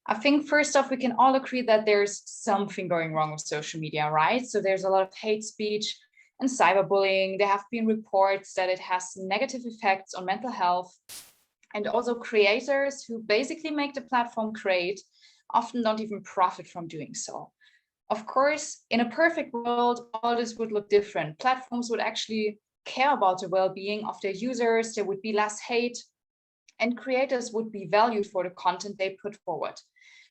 [SPEAKER 9] I think first off, we can all agree that there's something going wrong with social media, right? So there's a lot of hate speech and cyberbullying. There have been reports that it has negative effects on mental health. And also creators who basically make the platform great often don't even profit from doing so. Of course, in a perfect world, all this would look different. Platforms would actually care about the well-being of their users. There would be less hate, and creators would be valued for the content they put forward.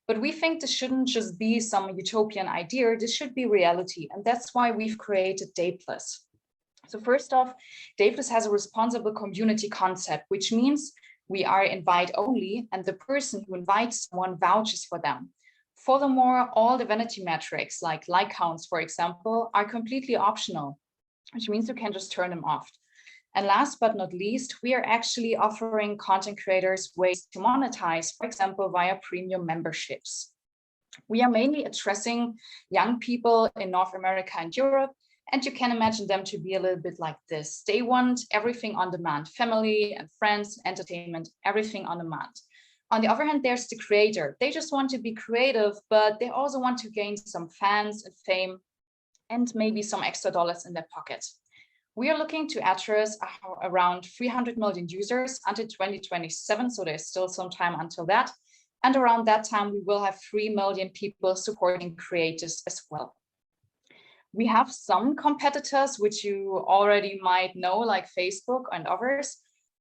[SPEAKER 9] But we think this shouldn't just be some utopian idea. This should be reality. And that's why we've created Dabless. So first off, Dabless has a responsible community concept, which means we are invite only, and the person who invites someone vouches for them. Furthermore, all the vanity metrics like counts, for example, are completely optional, which means you can just turn them off. And last but not least, we are actually offering content creators ways to monetize, for example, via premium memberships. We are mainly addressing young people in North America and Europe, and you can imagine them to be a little bit like this. They want everything on demand, family and friends, entertainment, everything on demand. On the other hand, there's the creator. They just want to be creative, but they also want to gain some fans and fame and maybe some extra dollars in their pocket. We are looking to address around 300 million users until 2027, so there's still some time until that. And around that time, we will have 3 million people supporting creators as well. We have some competitors, which you already might know, like Facebook and others,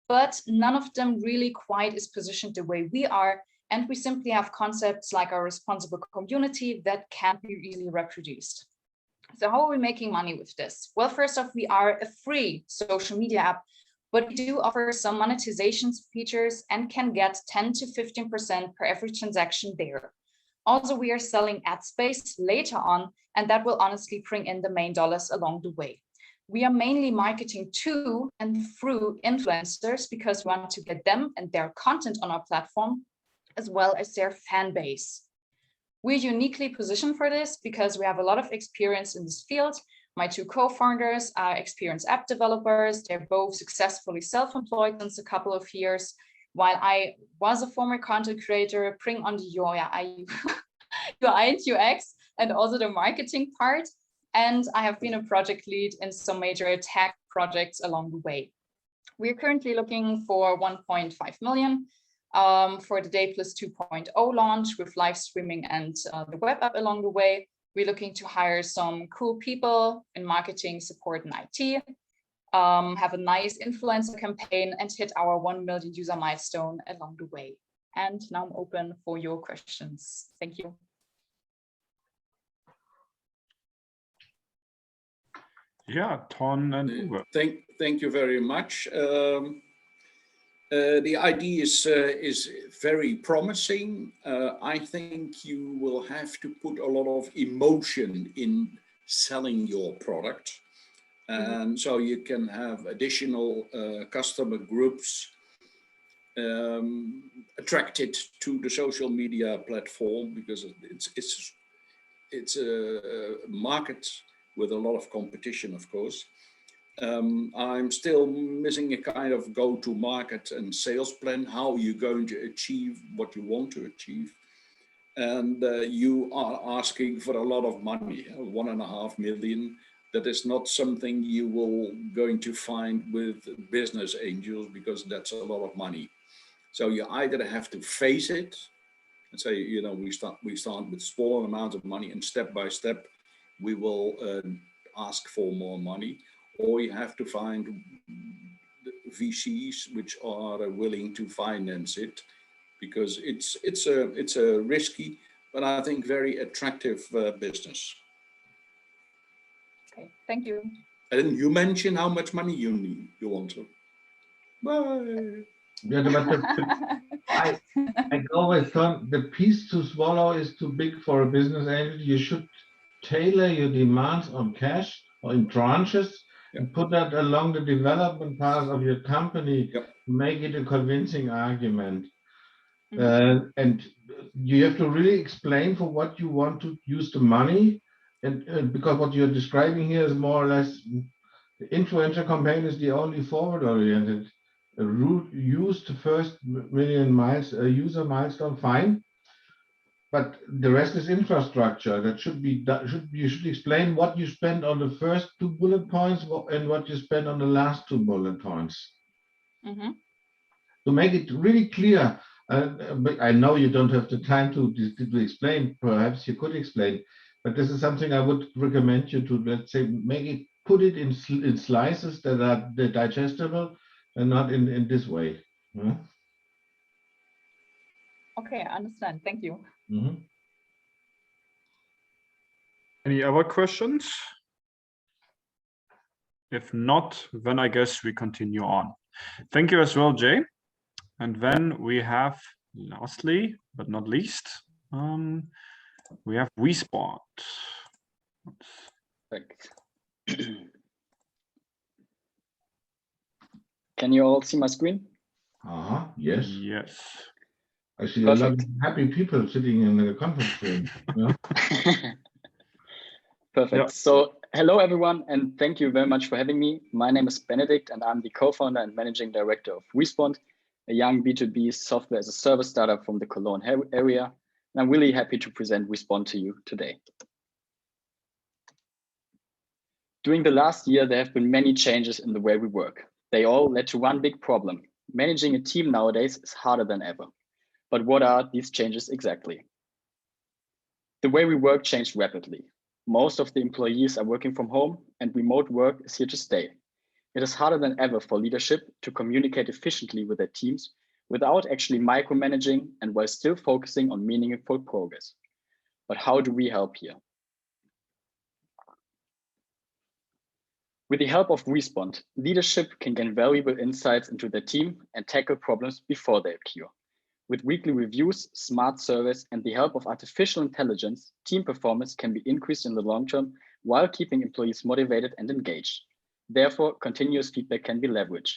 [SPEAKER 9] but none of them really quite is positioned the way we are. And we simply have concepts like a responsible community that can't be easily reproduced. So how are we making money with this? Well, first off, we are a free social media app, but we do offer some monetization features and can get 10 to 15% per every transaction there. Also, we are selling ad space later on, and that will honestly bring in the main dollars along the way. We are mainly marketing to and through influencers because we want to get them and their content on our platform, as well as their fan base. We're uniquely positioned for this because we have a lot of experience in this field. My 2 co-founders are experienced app developers. They're both successfully self-employed since a couple of years. While I was a former content creator, bring on the UI and UX and also the marketing part. And I have been a project lead in some major tech projects along the way. We're currently looking for 1.5 million for the Dabless 2.0 launch with live streaming and the web app along the way. We're looking to hire some cool people in marketing, support, and IT, have a nice influencer campaign, and hit our 1 million user milestone along the way. And now I'm open for your questions. Thank you.
[SPEAKER 1] Yeah, Ton and Uwe.
[SPEAKER 2] Thank you very much. The idea is very promising. I think you will have to put a lot of emotion in selling your product. And so you can have additional customer groups attracted to the social media platform because it's a market with a lot of competition, of course. I'm still missing a kind of go-to-market and sales plan, how you're going to achieve what you want to achieve. and you are asking for a lot of money, 1.5 million. That is not something you will going to find with business angels, because that's a lot of money. So you either have to face it and say, you know, we start with small amounts of money, and step by step we will ask for more money, or you have to find VCs which are willing to finance it, because it's a risky, but I think very attractive business.
[SPEAKER 9] Okay, thank you.
[SPEAKER 2] And you mentioned how much money you want to. Bye.
[SPEAKER 3] Yeah, but I always thought the piece to swallow is too big for a business angel. You should tailor your demands on cash or in tranches, and put that along the development path of your company. Make it a convincing argument. And you have to really explain for what you want to use the money. And because what you're describing here is more or less, the influencer campaign is the only forward-oriented route. Use the first million user milestone, fine. But the rest is infrastructure. That should be you should explain what you spend on the first 2 bullet points and what you spend on the last 2 bullet points. To make it really clear. But I know you don't have the time to explain. Perhaps you could explain, but this is something I would recommend you to, let's say, put it in slices that are digestible, and not in this way.
[SPEAKER 9] Okay, I understand. Thank you.
[SPEAKER 1] Any other questions? If not, then I guess we continue on. Thank you as well, Jay. And then we have, lastly but not least, we have WeSpot.
[SPEAKER 10] Can you all see my screen?
[SPEAKER 3] Yes.
[SPEAKER 1] Yes.
[SPEAKER 3] I see a lot of happy people sitting in the conference room.
[SPEAKER 10] Perfect. So hello, everyone, and thank you very much for having me. My name is Benedict, and I'm the co-founder and managing director of WeSpot, a young B2B software as a service startup from the Cologne area. And I'm really happy to present WeSpot to you today. During the last year, there have been many changes in the way we work. They all led to one big problem. Managing a team nowadays is harder than ever. But what are these changes exactly? The way we work changed rapidly. Most of the employees are working from home, and remote work is here to stay. It is harder than ever for leadership to communicate efficiently with their teams without actually micromanaging, and while still focusing on meaningful progress. But how do we help here? With the help of WeSpot, leadership can gain valuable insights into their team and tackle problems before they occur. With weekly reviews, smart surveys, and the help of artificial intelligence, team performance can be increased in the long term while keeping employees motivated and engaged. Therefore, continuous feedback can be leveraged.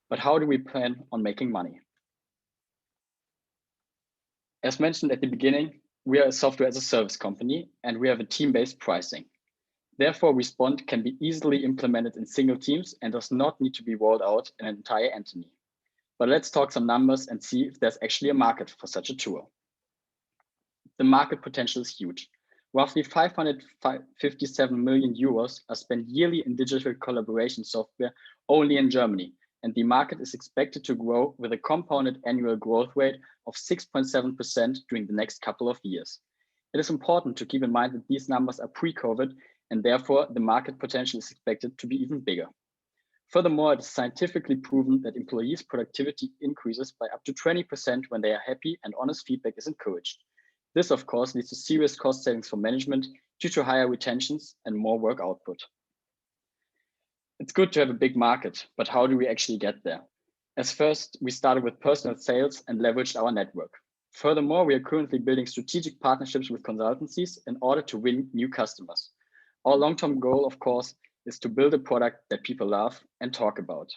[SPEAKER 10] But how do we plan on making money? As mentioned at the beginning, we are a software as a service company, and we have a team-based pricing. Therefore, WeSpot can be easily implemented in single teams and does not need to be rolled out in an entire entity. But let's talk some numbers and see if there's actually a market for such a tool. The market potential is huge. Roughly 557 million euros are spent yearly in digital collaboration software only in Germany, and the market is expected to grow with a compounded annual growth rate of 6.7% during the next couple of years. It is important to keep in mind that these numbers are pre-COVID, and therefore the market potential is expected to be even bigger. Furthermore, it is scientifically proven that employees' productivity increases by up to 20% when they are happy and honest feedback is encouraged. This, of course, leads to serious cost savings for management due to higher retentions and more work output. It's good to have a big market, but how do we actually get there? As first, we started with personal sales and leveraged our network. Furthermore, we are currently building strategic partnerships with consultancies in order to win new customers. Our long-term goal, of course, is to build a product that people love and talk about.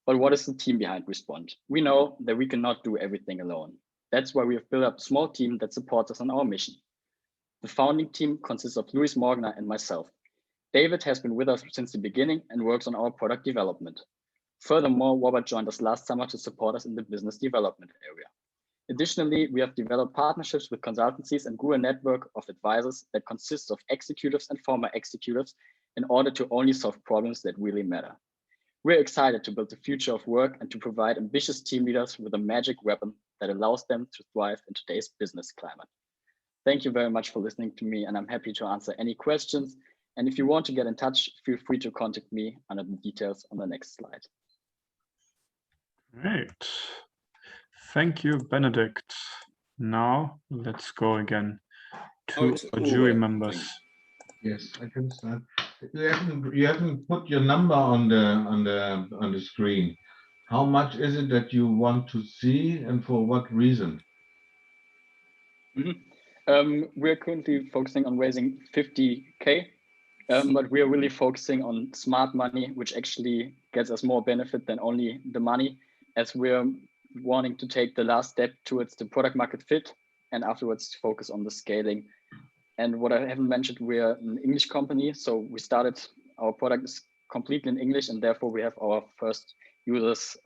[SPEAKER 10] But what is the team behind WeSpot? We know that we cannot do everything alone. That's why we have built up a small team that supports us on our mission. The founding team consists of Luis Morgner and myself. David has been with us since the beginning and works on our product development. Furthermore, Robert joined us last summer to support us in the business development area. Additionally, we have developed partnerships with consultancies and grew a network of advisors that consists of executives and former executives in order to only solve problems that really matter. We're excited to build the future of work and to provide ambitious team leaders with a magic weapon that allows them to thrive in today's business climate. Thank you very much for listening to me, and I'm happy to answer any questions. And if you want to get in touch, feel free to contact me under the details on the next slide.
[SPEAKER 1] Great. Thank you, Benedict. Now let's go again to our jury members.
[SPEAKER 3] Yes, I can start. You haven't put your number on the screen. How much is it that you want to see, and for what reason?
[SPEAKER 10] We're currently focusing on raising 50K, but we are really focusing on smart money, which actually gets us more benefit than only the money, as we're wanting to take the last step towards the product market fit and afterwards focus on the scaling. And what I haven't mentioned, we're an English company, so we started, our product is completely in English, and therefore we have our first users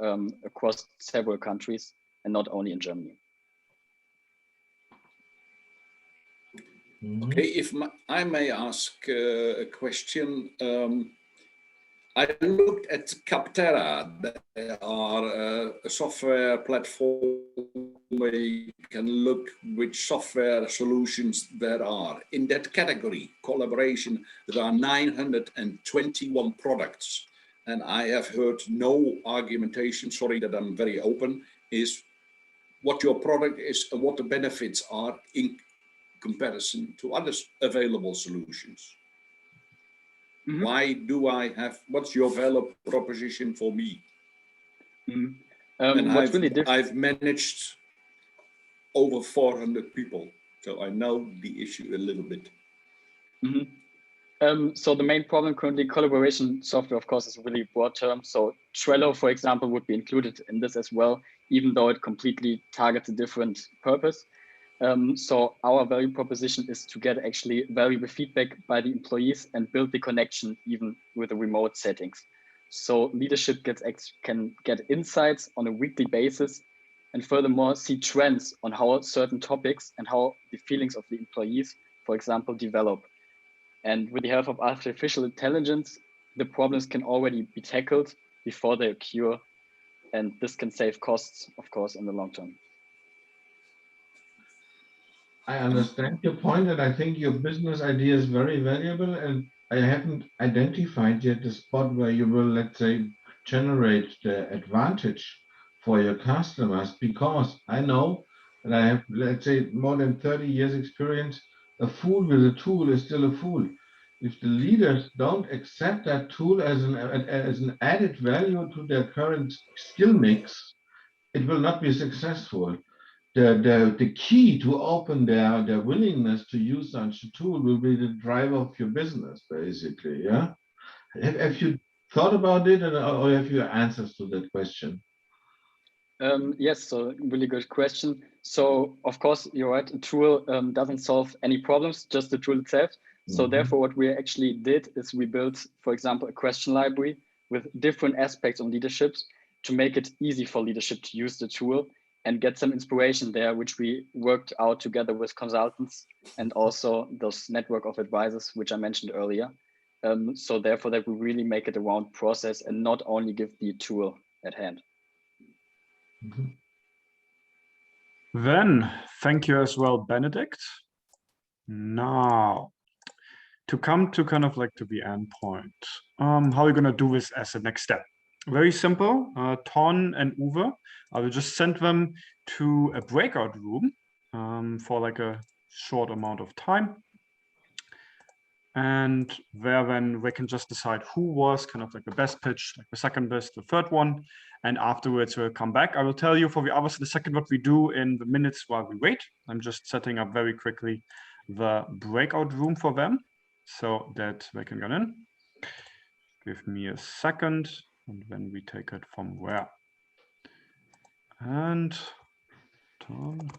[SPEAKER 10] across several countries and not only in Germany.
[SPEAKER 2] Okay, if I may ask a question. I looked at Capterra. They are a software platform where you can look which software solutions there are. In that category, collaboration, there are 921 products. And I have heard no argumentation, sorry that I'm very open, is what your product is and what the benefits are in comparison to other available solutions. Why do I have, what's your value proposition for me? And I've managed over 400 people, so I know the issue a little bit.
[SPEAKER 10] So the main problem currently, collaboration software, of course, is a really broad term. So Trello, for example, would be included in this as well, even though it completely targets a different purpose. So our value proposition is to get actually valuable feedback by the employees and build the connection even with the remote settings. So leadership can get insights on a weekly basis, and furthermore see trends on how certain topics and how the feelings of the employees, for example, develop. And with the help of artificial intelligence, the problems can already be tackled before they occur, and this can save costs, of course, in the long term.
[SPEAKER 3] I understand your point, and I think your business idea is very valuable, and I haven't identified yet the spot where you will, let's say, generate the advantage for your customers, because I know that I have, let's say, more than 30 years experience. A fool with a tool is still a fool. If the leaders don't accept that tool as an added value to their current skill mix, it will not be successful. The key to open their willingness to use such a tool will be the driver of your business, basically. Yeah. Have you thought about it, or have you answers to that question?
[SPEAKER 10] Yes, so really good question. So of course, you're right, a tool doesn't solve any problems, just the tool itself. So therefore, what we actually did is we built, for example, a question library with different aspects on leaderships to make it easy for leadership to use the tool and get some inspiration there, which we worked out together with consultants and also those network of advisors, which I mentioned earlier. So therefore, that we really make it a round process and not only give the tool at hand.
[SPEAKER 1] Then, thank you as well, Benedict. Now, to come to kind of like to the end point, how are we going to do this as the next step? Very simple. Ton and Uwe, I will just send them to a breakout room for like a short amount of time. And there then we can just decide who was kind of like the best pitch, like the second best, the third one. And afterwards we'll come back. I will tell you for the others in a second what we do in the minutes while we wait. I'm just setting up very quickly the breakout room for them so that they can get in. Give me a second, and then we take it from where. And Tom.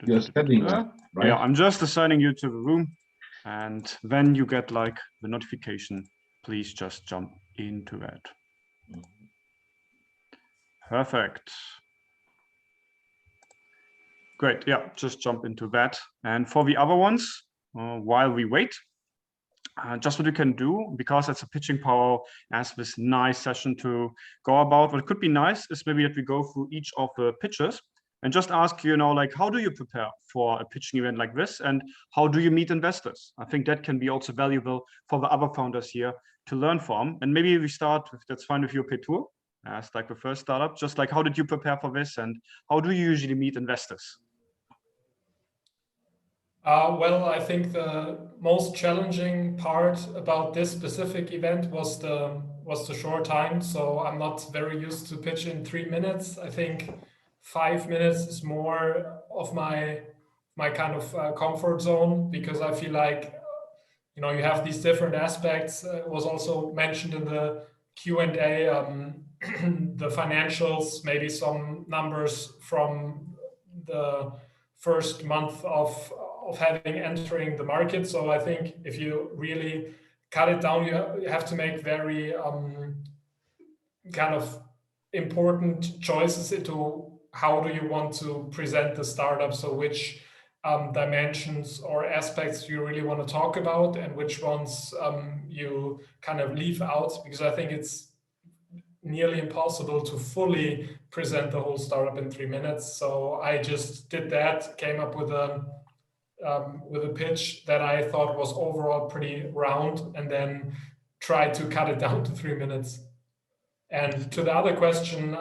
[SPEAKER 3] You're setting up, right?
[SPEAKER 1] Yeah, I'm just assigning you to the room, and then you get like the notification. Please just jump into that. Perfect. Great. Yeah, just jump into that. And for the other ones, while we wait, just what you can do, because it's a pitching PowWow as this nice session to go about. What could be nice is maybe that we go through each of the pitches and just ask, like, how do you prepare for a pitching event like this? And how do you meet investors? I think that can be also valuable for the other founders here to learn from. And maybe we start, if that's fine with you, Petur, as like the first startup, just like, how did you prepare for this? And how do you usually meet investors?
[SPEAKER 4] Well, I think the most challenging part about this specific event was the short time. So I'm not very used to pitch in 3 minutes. I think 5 minutes is more of my kind of comfort zone, because I feel like you have these different aspects. It was also mentioned in the Q&A, the financials, maybe some numbers from the first month of entering the market. So I think if you really cut it down, you have to make very kind of important choices into how do you want to present the startup. So which dimensions or aspects you really want to talk about, and which ones you kind of leave out, because I think it's nearly impossible to fully present the whole startup in 3 minutes. So I just did that, came up with a pitch that I thought was overall pretty round, and then tried to cut it down to 3 minutes. And to the other question,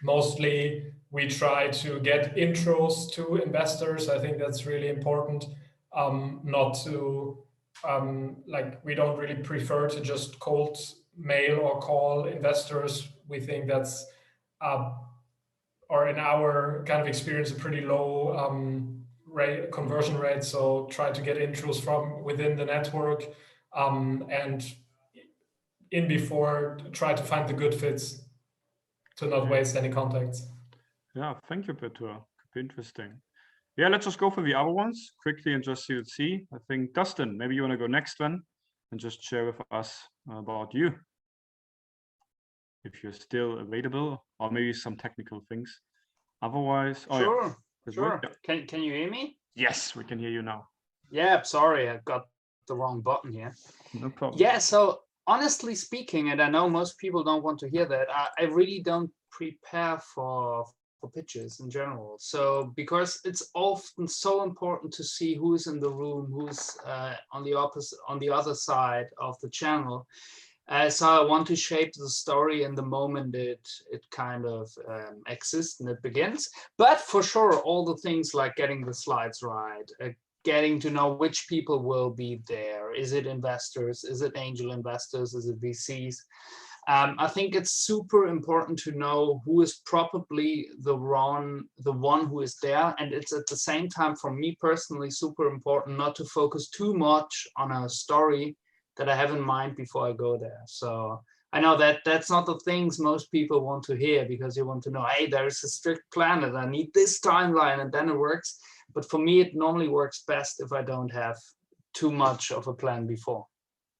[SPEAKER 4] mostly we try to get intros to investors. I think that's really important. Not to we don't really prefer to just cold mail or call investors. We think that's or in our kind of experience, a pretty low conversion rate. So try to get intros from within the network, and in before try to find the good fits to not waste any contacts.
[SPEAKER 1] Yeah, thank you, Petur. Could be interesting. Yeah, let's just go for the other ones quickly and just see. I think, Dustin, maybe you want to go next one and just share with us about you, if you're still available, or maybe some technical things. Otherwise,
[SPEAKER 5] Sure,
[SPEAKER 1] yeah.
[SPEAKER 5] sure.
[SPEAKER 1] Yeah.
[SPEAKER 5] Can you hear me?
[SPEAKER 1] Yes, we can hear you now.
[SPEAKER 5] Yeah, sorry, I got the wrong button here.
[SPEAKER 1] No problem.
[SPEAKER 5] Yeah, so honestly speaking, and I know most people don't want to hear that, I really don't prepare for pitches in general. So because it's often so important to see who's in the room, who's on the other side of the channel. So I want to shape the story in the moment it kind of exists and it begins. But for sure, all the things like getting the slides right, getting to know which people will be there. Is it investors? Is it angel investors? Is it VCs? I think it's super important to know who is probably the one who is there. And it's at the same time, for me personally, super important not to focus too much on a story that I have in mind before I go there. So I know that that's not the things most people want to hear, because you want to know, hey, there's a strict plan and I need this timeline and then it works. But for me, it normally works best if I don't have too much of a plan before.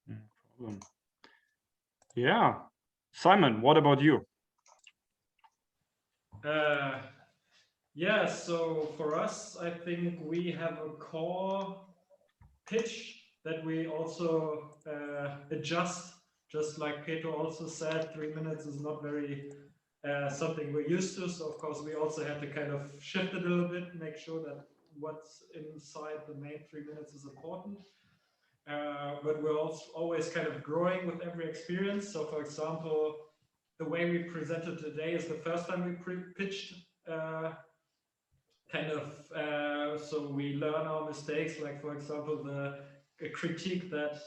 [SPEAKER 1] No problem. Yeah. Simon, what about you?
[SPEAKER 6] Yeah, so for us, I think we have a core pitch that we also adjust. Just like Peter also said, 3 minutes is not very something we're used to. So of course, we also have to kind of shift it a little bit, make sure that what's inside the main 3 minutes is important. But we're also always kind of growing with every experience. So for example, the way we presented today is the first time we pitched so we learn our mistakes. Like for example, the critique that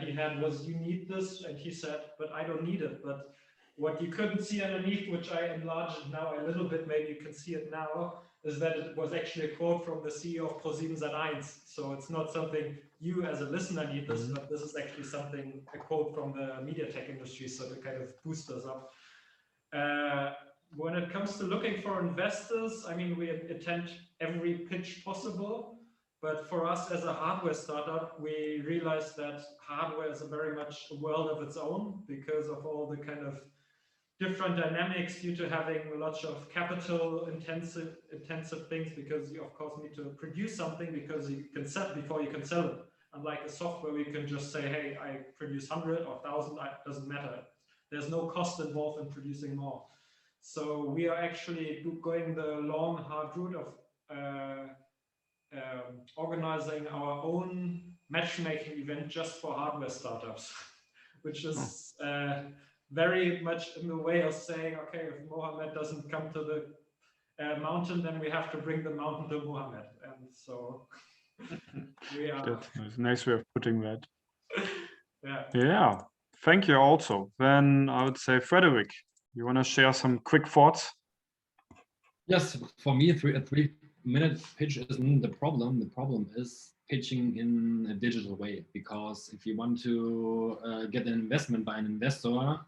[SPEAKER 6] he had was, you need this, and he said, but I don't need it. But what you couldn't see underneath, which I enlarged now a little bit, maybe you can see it now, is that it was actually a quote from the CEO of ProSiebenSat.1. So it's not something you as a listener need this, but this is actually something, a quote from the media tech industry, so to kind of boost us up. When it comes to looking for investors, I mean, we attend every pitch possible, but for us as a hardware startup, we realized that hardware is very much a world of its own because of all the kind of different dynamics due to having lots of capital intensive things, because you of course need to produce something because you can sell before you can sell it. Unlike a software, we can just say, hey, I produce 100 or 1,000, it doesn't matter. There's no cost involved in producing more. So we are actually going the long, hard route of organizing our own matchmaking event just for hardware startups, which is very much in the way of saying, okay, if Mohammed doesn't come to the mountain, then we have to bring the mountain to Mohammed. And so we are.
[SPEAKER 1] That's a nice way of putting that.
[SPEAKER 6] Yeah.
[SPEAKER 1] Yeah, thank you also. Then I would say, Frederick, you want to share some quick thoughts?
[SPEAKER 7] Yes, for me, a 3-minute pitch isn't the problem. The problem is pitching in a digital way, because if you want to get an investment by an investor,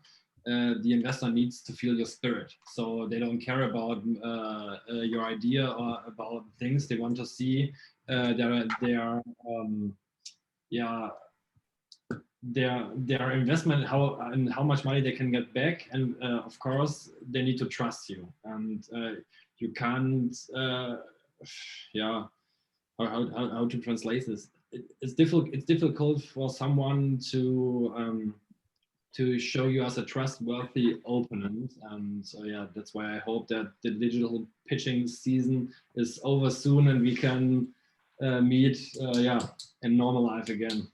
[SPEAKER 7] the investor needs to feel your spirit. So they don't care about your idea or about things. They want to see their investment, how much money they can get back, and of course they need to trust you, and you can't how to translate this. It's difficult for someone to show you as a trustworthy opponent, and so yeah, that's why I hope that the digital pitching season is over soon and we can meet in normal life again.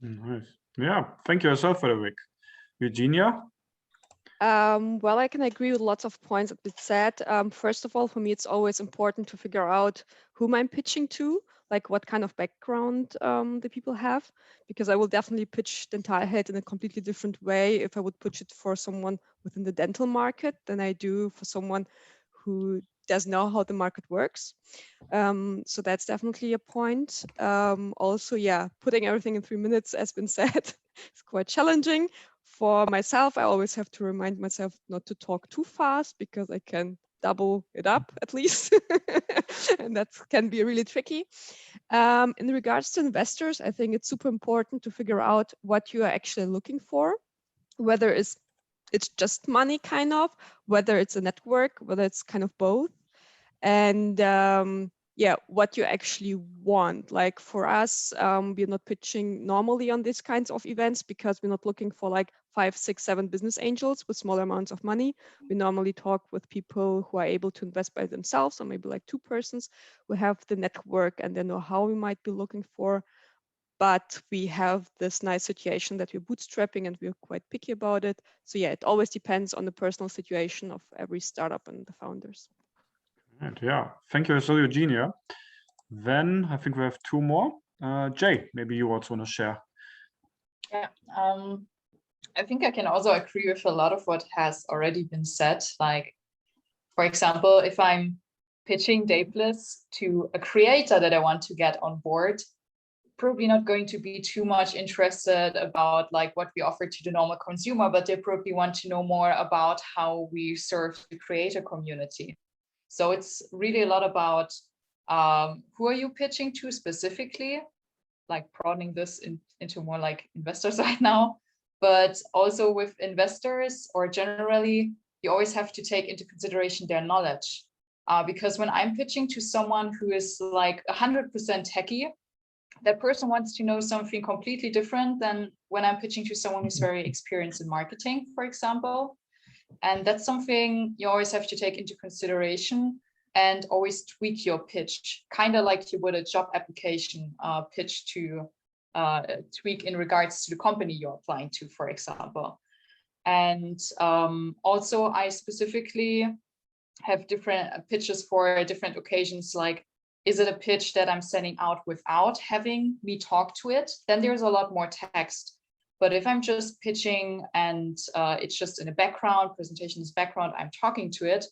[SPEAKER 1] Nice. Yeah, thank you yourself, Frederick. Eugenia?
[SPEAKER 8] Well, I can agree with lots of points that been said. First of all, for me, it's always important to figure out whom I'm pitching to, like what kind of background the people have, because I will definitely pitch Dentalheld in a completely different way if I would pitch it for someone within the dental market than I do for someone who doesn't know how the market works. So that's definitely a point. Also, yeah, putting everything in 3 minutes, as been said, is quite challenging. For myself, I always have to remind myself not to talk too fast because I can double it up at least. And that can be really tricky. In regards to investors, I think it's super important to figure out what you are actually looking for, whether it's just money kind of, whether it's a network, whether it's kind of both. And yeah, what you actually want. Like for us, we're not pitching normally on these kinds of events because we're not looking for like 5, 6, 7 business angels with small amounts of money. We normally talk with people who are able to invest by themselves, or maybe like 2 persons who have the network and they know how we might be looking for. But we have this nice situation that we're bootstrapping and we're quite picky about it. So yeah, it always depends on the personal situation of every startup and the founders.
[SPEAKER 1] Right, yeah, thank you, so Eugenia. Then I think we have 2 more. Jay, maybe you also want to share.
[SPEAKER 9] Yeah, I think I can also agree with a lot of what has already been said. Like, for example, if I'm pitching Dayplus to a creator that I want to get on board, probably not going to be too much interested about like what we offer to the normal consumer, but they probably want to know more about how we serve the creator community. So it's really a lot about who are you pitching to specifically, like broadening this into more like investors right now, but also with investors or generally, you always have to take into consideration their knowledge. Because when I'm pitching to someone who is like 100% techie, that person wants to know something completely different than when I'm pitching to someone who's very experienced in marketing, for example. And that's something you always have to take into consideration and always tweak your pitch, kind of like you would a job application pitch to tweak in regards to the company you're applying to, for example. And also I specifically have different pitches for different occasions, like, is it a pitch that I'm sending out without having me talk to it? Then there's a lot more text. But if I'm just pitching and it's just in the background, presentation is background, I'm talking to it,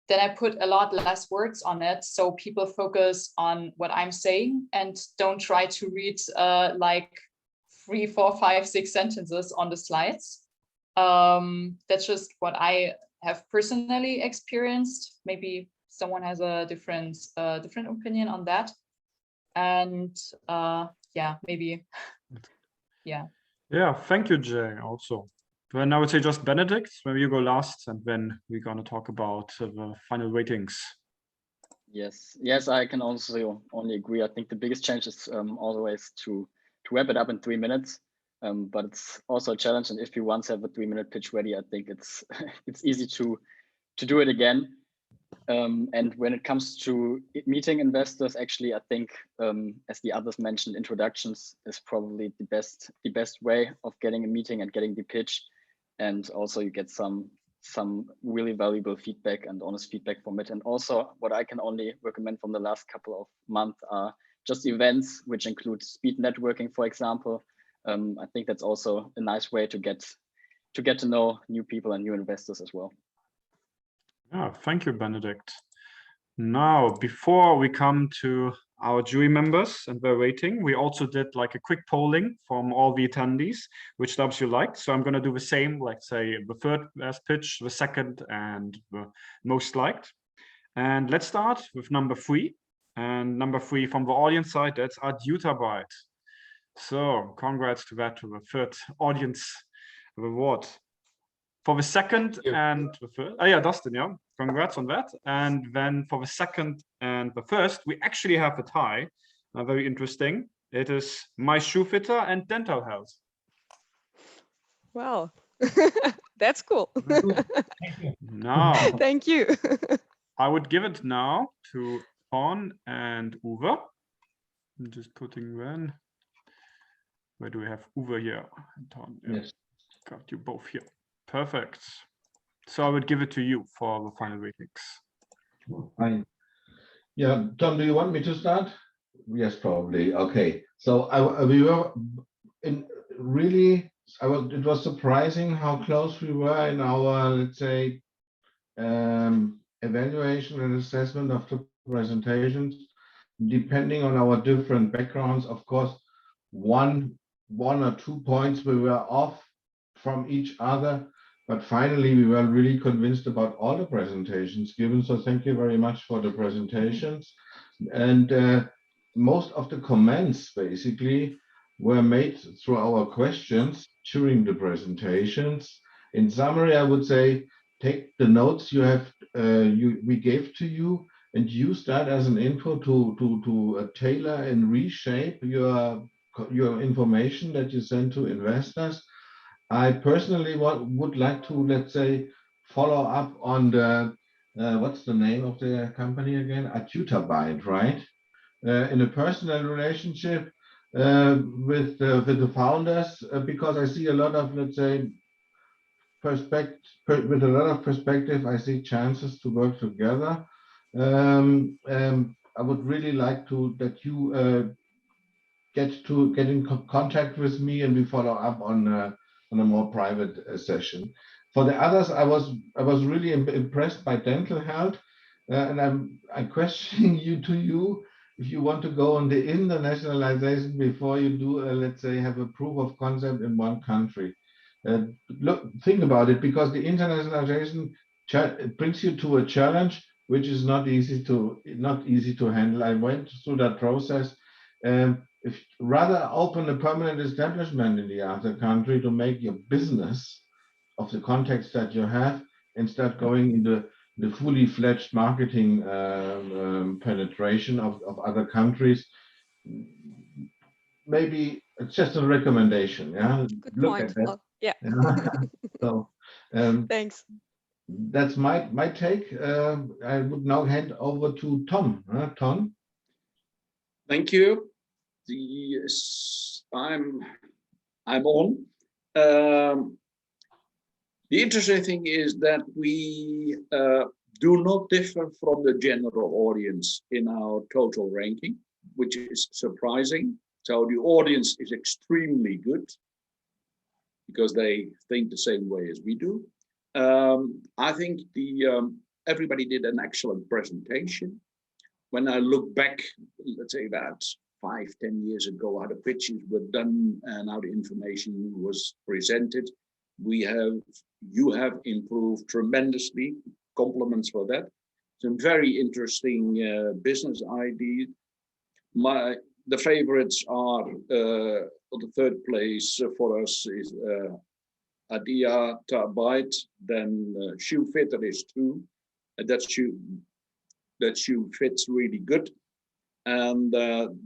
[SPEAKER 9] then I put a lot less words on it. So people focus on what I'm saying and don't try to read like 3, 4, 5, 6 sentences on the slides. That's just what I have personally experienced. Maybe someone has a different opinion on that. And yeah, maybe, yeah.
[SPEAKER 1] Yeah, thank you, Jay, also. Then I would say just Benedict, maybe you go last, and then we're going to talk about the final ratings.
[SPEAKER 10] Yes, I can also only agree. I think the biggest challenge is always to wrap it up in 3 minutes. But it's also a challenge, and if you once have a 3-minute pitch ready, I think it's it's easy to do it again. And when it comes to meeting investors, actually, I think as the others mentioned, introductions is probably the best way of getting a meeting and getting the pitch, and also you get some really valuable feedback and honest feedback from it. And also, what I can only recommend from the last couple of months are just events which include speed networking, for example. I think that's also a nice way to get to know new people and new investors as well.
[SPEAKER 1] Yeah, thank you, Benedict. Now, before we come to our jury members and their rating, we also did like a quick polling from all the attendees, which stops you liked. So I'm going to do the same, like say the third best pitch, the second, and the most liked. And let's start with number 3. And number 3 from the audience side, that's Adjutabite. So congrats to that, to the third audience reward. For the second and the first, oh yeah, Dustin, yeah, congrats on that. And then for the second and the first, we actually have a tie. Very interesting. It is My Shoe Fitter and Dental Health.
[SPEAKER 8] Wow, that's cool.
[SPEAKER 1] Now,
[SPEAKER 8] Thank you.
[SPEAKER 1] I would give it now to Ton and Uwe. I'm just putting then. Where do we have Uwe here? Ton, yeah.
[SPEAKER 3] Yes.
[SPEAKER 1] Got you both here. Perfect. So I would give it to you for the final ratings.
[SPEAKER 3] Fine. Yeah, Tom, do you want me to start? Yes, probably. Okay. So we were in really. It was surprising how close we were in our, let's say, evaluation and assessment of the presentations, depending on our different backgrounds. Of course, one or 2 points we were off from each other, but finally we were really convinced about all the presentations given. So thank you very much for the presentations. And most of the comments basically were made through our questions during the presentations. In summary, I would say take the notes you have we gave to you and use that as an info to tailor and reshape your information that you send to investors. I personally would like to, let's say, follow up on the what's the name of the company again? Adjutabite, right? In a personal relationship with the founders, because I see a lot of, let's say, with a lot of perspective, I see chances to work together. I would really like that you get in contact with me and we follow up on a more private session. For the others, I was really impressed by dental health, and I'm questioning you if you want to go on the internationalization before you do, let's say, have a proof of concept in one country. Think about it, because the internationalization brings you to a challenge which is not easy to handle. I went through that process. If rather open a permanent establishment in the other country to make your business of the context that you have, and start going into the fully fledged marketing penetration of other countries. Maybe it's just a recommendation. Yeah,
[SPEAKER 8] Good
[SPEAKER 3] look
[SPEAKER 8] point.
[SPEAKER 3] at that.
[SPEAKER 8] Well, yeah.
[SPEAKER 3] So
[SPEAKER 8] Thanks.
[SPEAKER 3] that's my take. I would now hand over to Tom. Tom.
[SPEAKER 2] Thank you. Yes, I'm on. The interesting thing is that we do not differ from the general audience in our total ranking, which is surprising. So the audience is extremely good because they think the same way as we do. I think everybody did an excellent presentation. When I look back, let's say about 5-10 years ago, how the pitches were done and how the information was presented, you have improved tremendously. Compliments for that. Some very interesting business ideas. The favorites are the third place for us is Adia Tarbite, then shoe fitter is 2. That shoe fits really good. And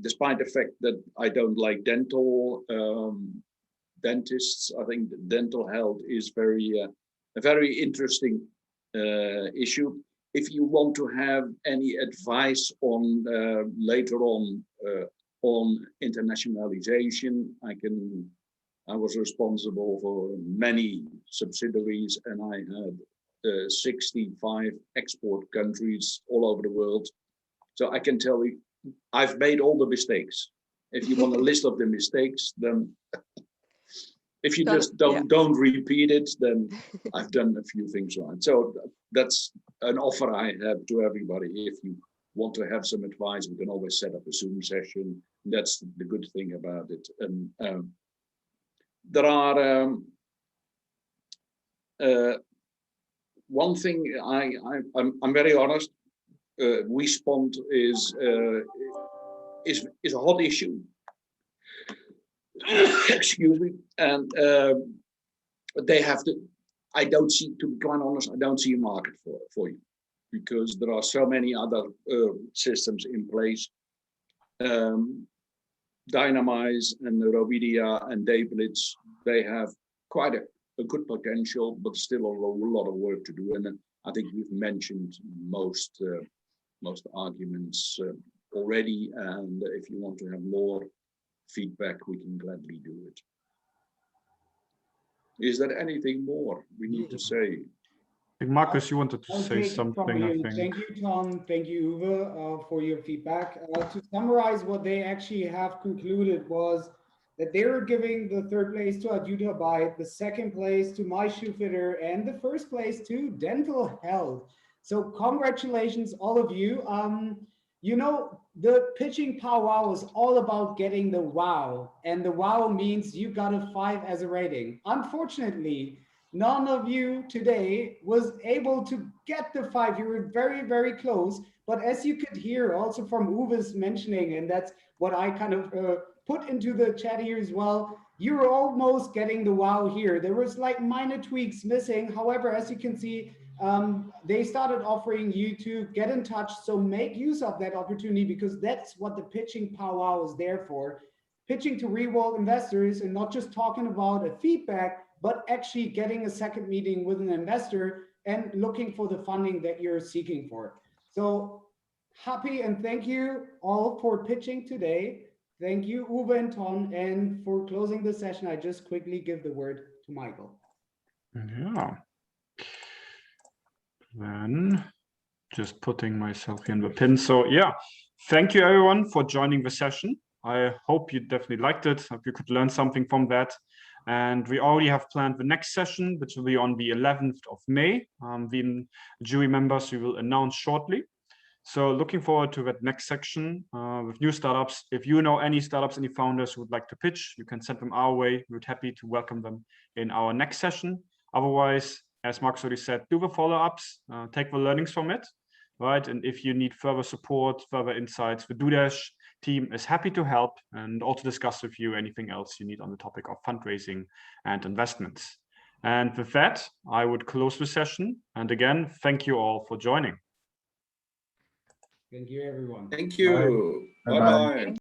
[SPEAKER 2] despite the fact that I don't like dental dentists, I think dental health is a very interesting issue. If you want to have any advice on later on internationalization, I was responsible for many subsidiaries, and I had 65 export countries all over the world. So I can tell you, I've made all the mistakes. If you want a list of the mistakes, then if you just don't repeat it, then I've done a few things right. So that's an offer I have to everybody. If you want to have some advice, we can always set up a Zoom session. That's the good thing about it. And there are one thing I'm very honest. WeSpond is a hot issue. Excuse me, and they have to. I don't see, to be quite honest, I don't see a market for you, because there are so many other systems in place. Dynamize and Rovidia and Dayblitz, they have quite a good potential, but still a lot of work to do. And I think we've mentioned most arguments already. And if you want to have more feedback, we can gladly do it. Is there anything more we need to say?
[SPEAKER 1] I think Marcus, you wanted to say something, I think.
[SPEAKER 11] Thank you, Tom. Thank you, Uwe, for your feedback. To summarize, what they actually have concluded was that they were giving the 3rd place to Adjuta Byte, the 2nd place to My Shoe Fitter, and the 1st place to Dental Health. So congratulations, all of you. You know, the pitching PowWow is all about getting the wow, and the wow means you got a 5 as a rating. Unfortunately, none of you today was able to get the 5. You were very, very close. But as you could hear also from Uwe's mentioning, and that's what I kind of put into the chat here as well, you were almost getting the wow here. There was like minor tweaks missing. However, as you can see, they started offering you to get in touch. So make use of that opportunity, because that's what the pitching PowWow is there for. Pitching to real-world investors, and not just talking about a feedback, but actually getting a second meeting with an investor and looking for the funding that you're seeking for. So happy and thank you all for pitching today. Thank you, Uwe and Tom. And for closing the session, I just quickly give the word to Michael.
[SPEAKER 1] Yeah. Then just putting myself here in the pin. So yeah, thank you everyone for joining the session. I hope you definitely liked it. Hope you could learn something from that. And we already have planned the next session, which will be on the 11th of May. The jury members we will announce shortly. So looking forward to that next section with new startups. If you know any startups, any founders who would like to pitch, you can send them our way. We're happy to welcome them in our next session. Otherwise, as Marcus already said, do the follow-ups, take the learnings from it, right? And if you need further support, further insights, the DueDash team is happy to help and also discuss with you anything else you need on the topic of fundraising and investments. And with that, I would close the session. And again, thank you all for joining.
[SPEAKER 11] Thank you, everyone.
[SPEAKER 2] Thank you. Bye-bye.